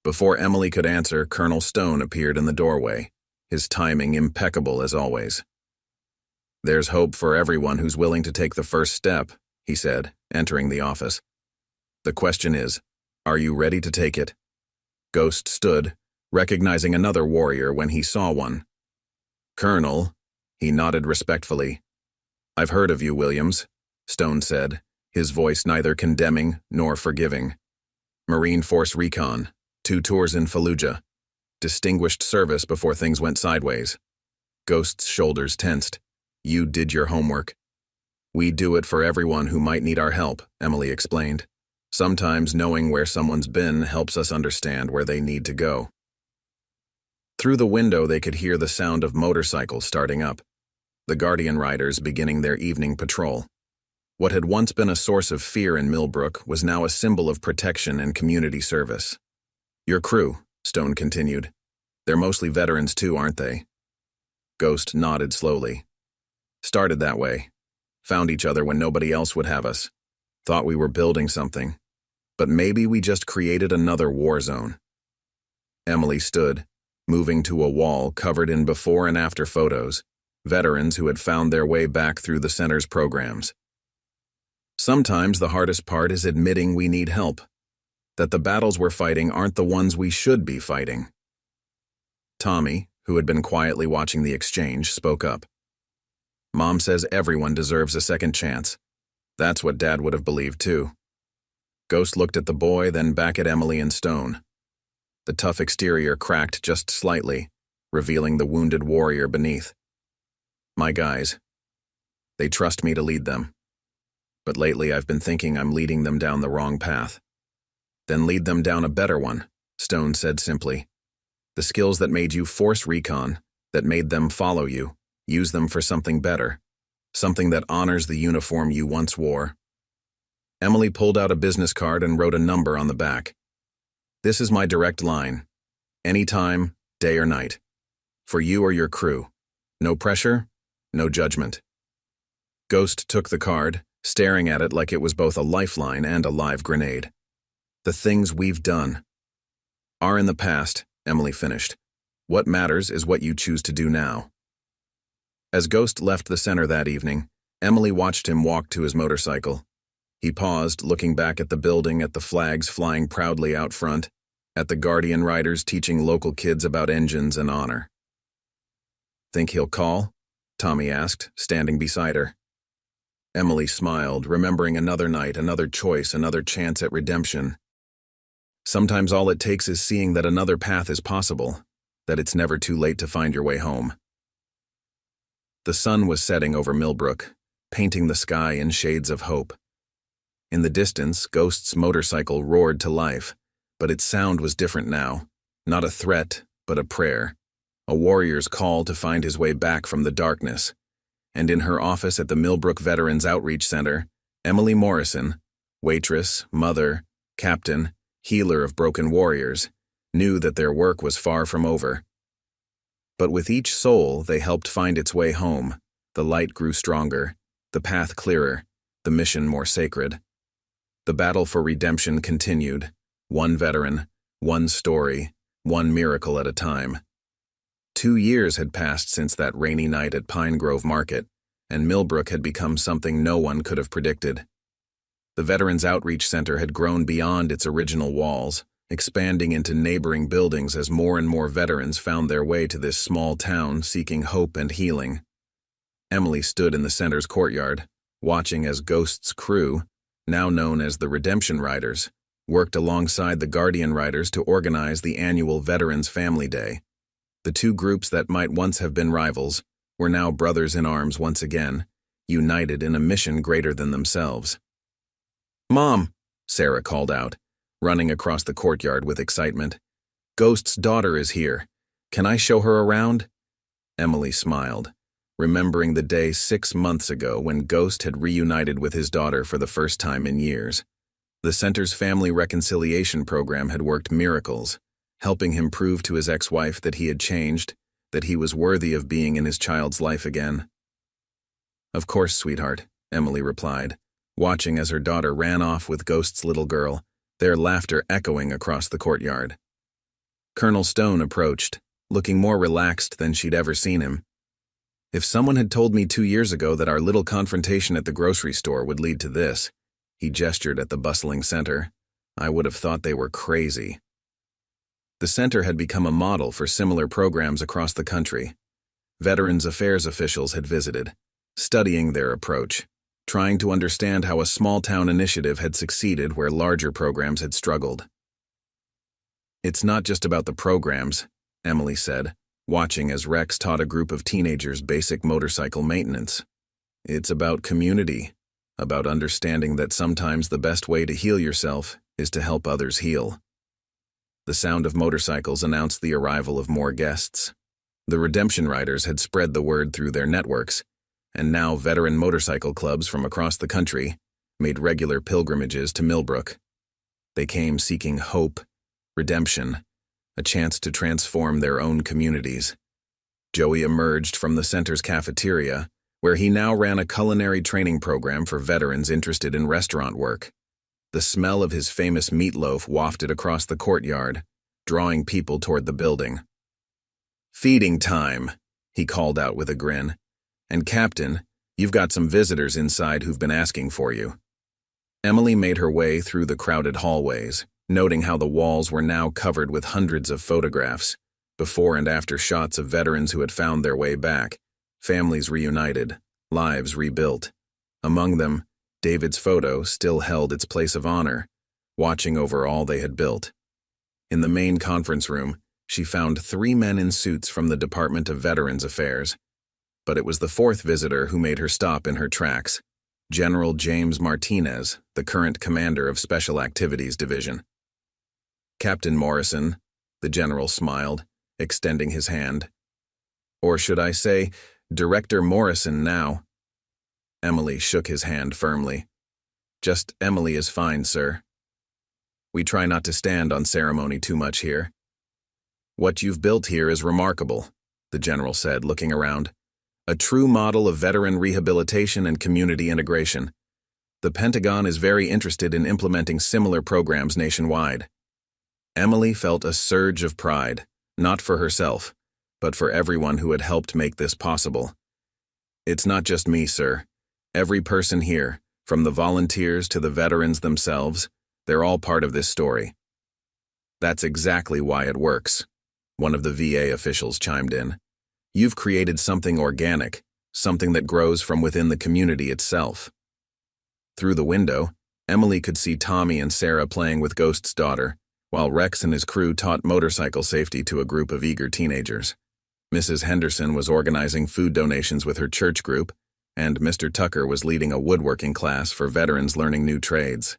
Before Emily could answer, Colonel Stone appeared in the doorway, his timing impeccable as always. "There's hope for everyone who's willing to take the first step," he said, entering the office. "The question is, are you ready to take it?" Ghost stood, recognizing another warrior when he saw one. "Colonel," he nodded respectfully. "I've heard of you, Williams," Stone said, his voice neither condemning nor forgiving. "Marine Force Recon, 2 tours in Fallujah. Distinguished service before things went sideways." Ghost's shoulders tensed. "You did your homework." "We do it for everyone who might need our help," Emily explained. "Sometimes knowing where someone's been helps us understand where they need to go." Through the window they could hear the sound of motorcycles starting up, the Guardian riders beginning their evening patrol. What had once been a source of fear in Millbrook was now a symbol of protection and community service. "Your crew," Stone continued. "They're mostly veterans too, aren't they?" Ghost nodded slowly. "Started that way. Found each other when nobody else would have us. Thought we were building something. But maybe we just created another war zone." Emily stood, moving to a wall covered in before and after photos, veterans who had found their way back through the center's programs. "Sometimes the hardest part is admitting we need help, that the battles we're fighting aren't the ones we should be fighting." Tommy, who had been quietly watching the exchange, spoke up. "Mom says everyone deserves a second chance. That's what Dad would have believed too." Ghost looked at the boy, then back at Emily and Stone. The tough exterior cracked just slightly, revealing the wounded warrior beneath. "My guys. They trust me to lead them. But lately I've been thinking I'm leading them down the wrong path." "Then lead them down a better one," Stone said simply. "The skills that made you force recon, that made them follow you, use them for something better, something that honors the uniform you once wore." Emily pulled out a business card and wrote a number on the back. "This is my direct line. Anytime, day or night. For you or your crew. No pressure, no judgment." Ghost took the card, staring at it like it was both a lifeline and a live grenade. "The things we've done are in the past," Emily finished. "What matters is what you choose to do now." As Ghost left the center that evening, Emily watched him walk to his motorcycle. He paused, looking back at the building, at the flags flying proudly out front, at the Guardian riders teaching local kids about engines and honor. "Think he'll call?" Tommy asked, standing beside her. Emily smiled, remembering another night, another choice, another chance at redemption. Sometimes all it takes is seeing that another path is possible, that it's never too late to find your way home. The sun was setting over Millbrook, painting the sky in shades of hope. In the distance, Ghost's motorcycle roared to life, but its sound was different now. Not a threat, but a prayer. A warrior's call to find his way back from the darkness. And in her office at the Millbrook Veterans Outreach Center, Emily Morrison, waitress, mother, captain, healer of broken warriors, knew that their work was far from over. But with each soul they helped find its way home, the light grew stronger, the path clearer, the mission more sacred. The battle for redemption continued, one veteran, one story, one miracle at a time. 2 years had passed since that rainy night at Pine Grove Market, and Millbrook had become something no one could have predicted. The Veterans Outreach Center had grown beyond its original walls, expanding into neighboring buildings as more and more veterans found their way to this small town seeking hope and healing. Emily stood in the center's courtyard, watching as Ghost's crew, now known as the Redemption Riders, worked alongside the Guardian Riders to organize the annual Veterans Family Day. The two groups that might once have been rivals were now brothers in arms once again, united in a mission greater than themselves. "Mom," Sarah called out, running across the courtyard with excitement. "Ghost's daughter is here. Can I show her around?" Emily smiled, remembering the day 6 months ago when Ghost had reunited with his daughter for the first time in years. The center's family reconciliation program had worked miracles, helping him prove to his ex-wife that he had changed, that he was worthy of being in his child's life again. "Of course, sweetheart," Emily replied, watching as her daughter ran off with Ghost's little girl, their laughter echoing across the courtyard. Colonel Stone approached, looking more relaxed than she'd ever seen him. "If someone had told me 2 years ago that our little confrontation at the grocery store would lead to this," he gestured at the bustling center, "I would have thought they were crazy." The center had become a model for similar programs across the country. Veterans Affairs officials had visited, studying their approach, trying to understand how a small-town initiative had succeeded where larger programs had struggled. "It's not just about the programs," Emily said, watching as Rex taught a group of teenagers basic motorcycle maintenance. "It's about community, about understanding that sometimes the best way to heal yourself is to help others heal." The sound of motorcycles announced the arrival of more guests. The Redemption Riders had spread the word through their networks, and now veteran motorcycle clubs from across the country made regular pilgrimages to Millbrook. They came seeking hope, redemption, a chance to transform their own communities. Joey emerged from the center's cafeteria, where he now ran a culinary training program for veterans interested in restaurant work. The smell of his famous meatloaf wafted across the courtyard, drawing people toward the building. "Feeding time," he called out with a grin. "And Captain, you've got some visitors inside who've been asking for you." Emily made her way through the crowded hallways, noting how the walls were now covered with hundreds of photographs, before and after shots of veterans who had found their way back, families reunited, lives rebuilt. Among them, David's photo still held its place of honor, watching over all they had built. In the main conference room, she found 3 men in suits from the Department of Veterans Affairs. But it was the 4th visitor who made her stop in her tracks, General James Martinez, the current commander of Special Activities Division. "Captain Morrison," the general smiled, extending his hand. "Or should I say, Director Morrison now." Emily shook his hand firmly. "Just Emily is fine, sir. We try not to stand on ceremony too much here." "What you've built here is remarkable," the general said, looking around. "A true model of veteran rehabilitation and community integration. The Pentagon is very interested in implementing similar programs nationwide." Emily felt a surge of pride, not for herself, but for everyone who had helped make this possible. "It's not just me, sir. Every person here, from the volunteers to the veterans themselves, they're all part of this story." "That's exactly why it works," one of the VA officials chimed in. "You've created something organic, something that grows from within the community itself." Through the window, Emily could see Tommy and Sarah playing with Ghost's daughter, while Rex and his crew taught motorcycle safety to a group of eager teenagers. Mrs. Henderson was organizing food donations with her church group, and Mr. Tucker was leading a woodworking class for veterans learning new trades.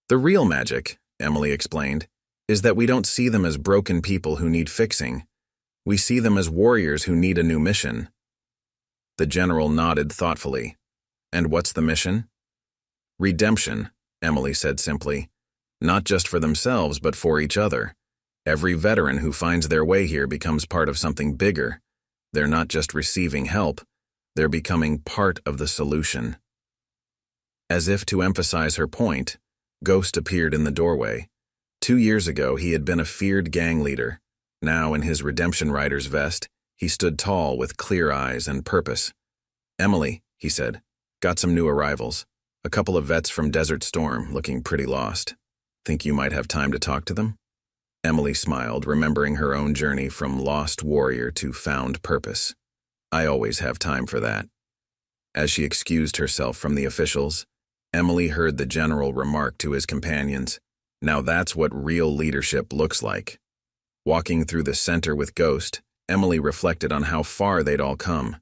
"The real magic," Emily explained, "is that we don't see them as broken people who need fixing. We see them as warriors who need a new mission." The general nodded thoughtfully. "And what's the mission?" "Redemption," Emily said simply. "Not just for themselves, but for each other. Every veteran who finds their way here becomes part of something bigger. They're not just receiving help, they're becoming part of the solution." As if to emphasize her point, Ghost appeared in the doorway. 2 years ago, he had been a feared gang leader. Now, in his Redemption Rider's vest, he stood tall with clear eyes and purpose. "Emily," he said, "got some new arrivals. A couple of vets from Desert Storm, looking pretty lost. Think you might have time to talk to them?" Emily smiled, remembering her own journey from lost warrior to found purpose. "I always have time for that." As she excused herself from the officials, Emily heard the general remark to his companions, "Now that's what real leadership looks like." Walking through the center with Ghost, Emily reflected on how far they'd all come.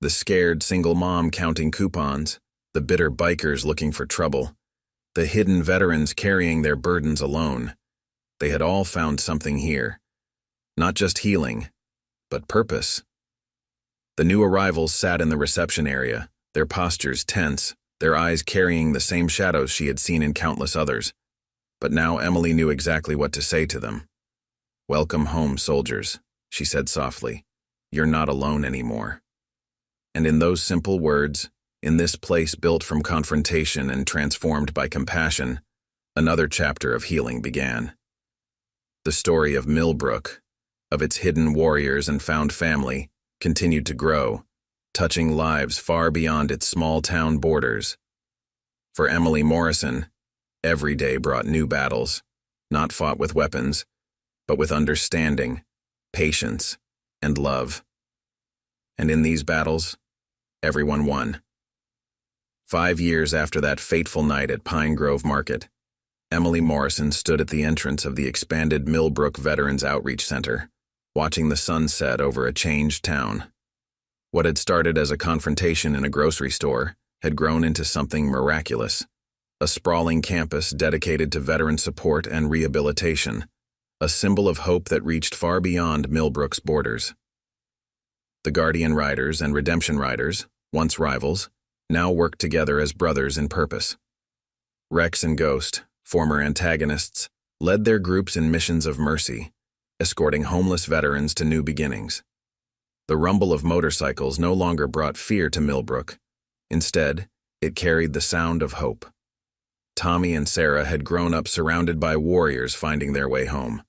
The scared single mom counting coupons, the bitter bikers looking for trouble, the hidden veterans carrying their burdens alone. They had all found something here. Not just healing, but purpose. The new arrivals sat in the reception area, their postures tense, their eyes carrying the same shadows she had seen in countless others. But now Emily knew exactly what to say to them. "Welcome home, soldiers," she said softly. "You're not alone anymore." And in those simple words, in this place built from confrontation and transformed by compassion, another chapter of healing began. The story of Millbrook, of its hidden warriors and found family, continued to grow, touching lives far beyond its small-town borders. For Emily Morrison, every day brought new battles, not fought with weapons, but with understanding, patience, and love. And in these battles, everyone won. 5 years after that fateful night at Pine Grove Market, Emily Morrison stood at the entrance of the expanded Millbrook Veterans Outreach Center, watching the sun set over a changed town. What had started as a confrontation in a grocery store had grown into something miraculous, a sprawling campus dedicated to veteran support and rehabilitation, a symbol of hope that reached far beyond Millbrook's borders. The Guardian Riders and Redemption Riders, once rivals, now worked together as brothers in purpose. Rex and Ghost, former antagonists, led their groups in missions of mercy, escorting homeless veterans to new beginnings. The rumble of motorcycles no longer brought fear to Millbrook. Instead, it carried the sound of hope. Tommy and Sarah had grown up surrounded by warriors finding their way home.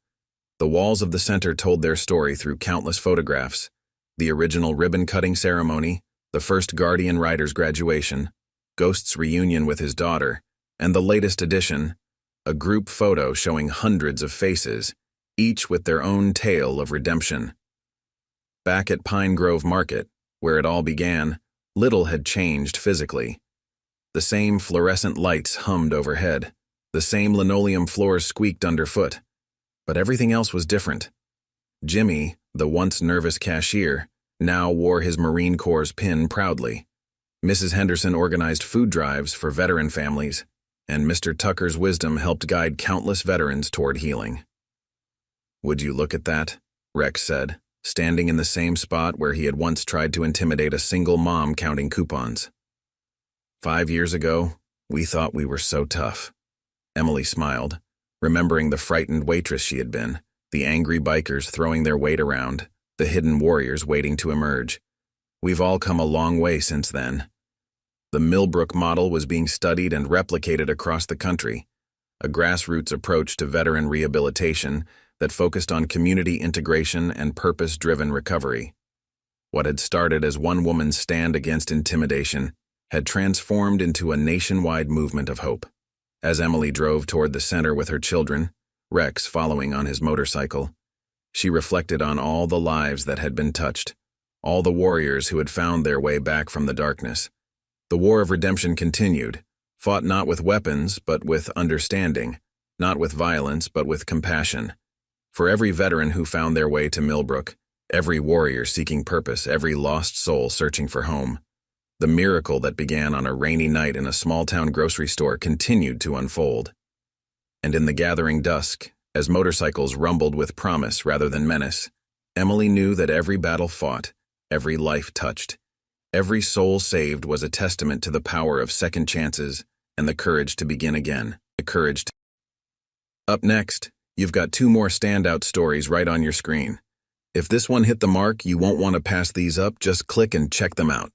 The walls of the center told their story through countless photographs: the original ribbon-cutting ceremony, the first Guardian Rider's graduation, Ghost's reunion with his daughter, and the latest addition, a group photo showing hundreds of faces, each with their own tale of redemption. Back at Pine Grove Market, where it all began, little had changed physically. The same fluorescent lights hummed overhead, the same linoleum floors squeaked underfoot, but everything else was different. Jimmy, the once nervous cashier, now wore his Marine Corps pin proudly. Mrs. Henderson organized food drives for veteran families, and Mr. Tucker's wisdom helped guide countless veterans toward healing. "Would you look at that?" Rex said, standing in the same spot where he had once tried to intimidate a single mom counting coupons. 5 years ago, we thought we were so tough. Emily smiled, remembering the frightened waitress she had been, the angry bikers throwing their weight around, the hidden warriors waiting to emerge. We've all come a long way since then. The Millbrook model was being studied and replicated across the country, a grassroots approach to veteran rehabilitation that focused on community integration and purpose-driven recovery. What had started as one woman's stand against intimidation had transformed into a nationwide movement of hope. As Emily drove toward the center with her children, Rex following on his motorcycle, she reflected on all the lives that had been touched, all the warriors who had found their way back from the darkness. The war of redemption continued, fought not with weapons but with understanding, not with violence but with compassion. For every veteran who found their way to Millbrook, every warrior seeking purpose, every lost soul searching for home, the miracle that began on a rainy night in a small-town grocery store continued to unfold. And in the gathering dusk, as motorcycles rumbled with promise rather than menace, Emily knew that every battle fought, every life touched, every soul saved was a testament to the power of second chances and the courage to begin again. Up next, you've got 2 more standout stories right on your screen. If this one hit the mark, you won't want to pass these up, just click and check them out.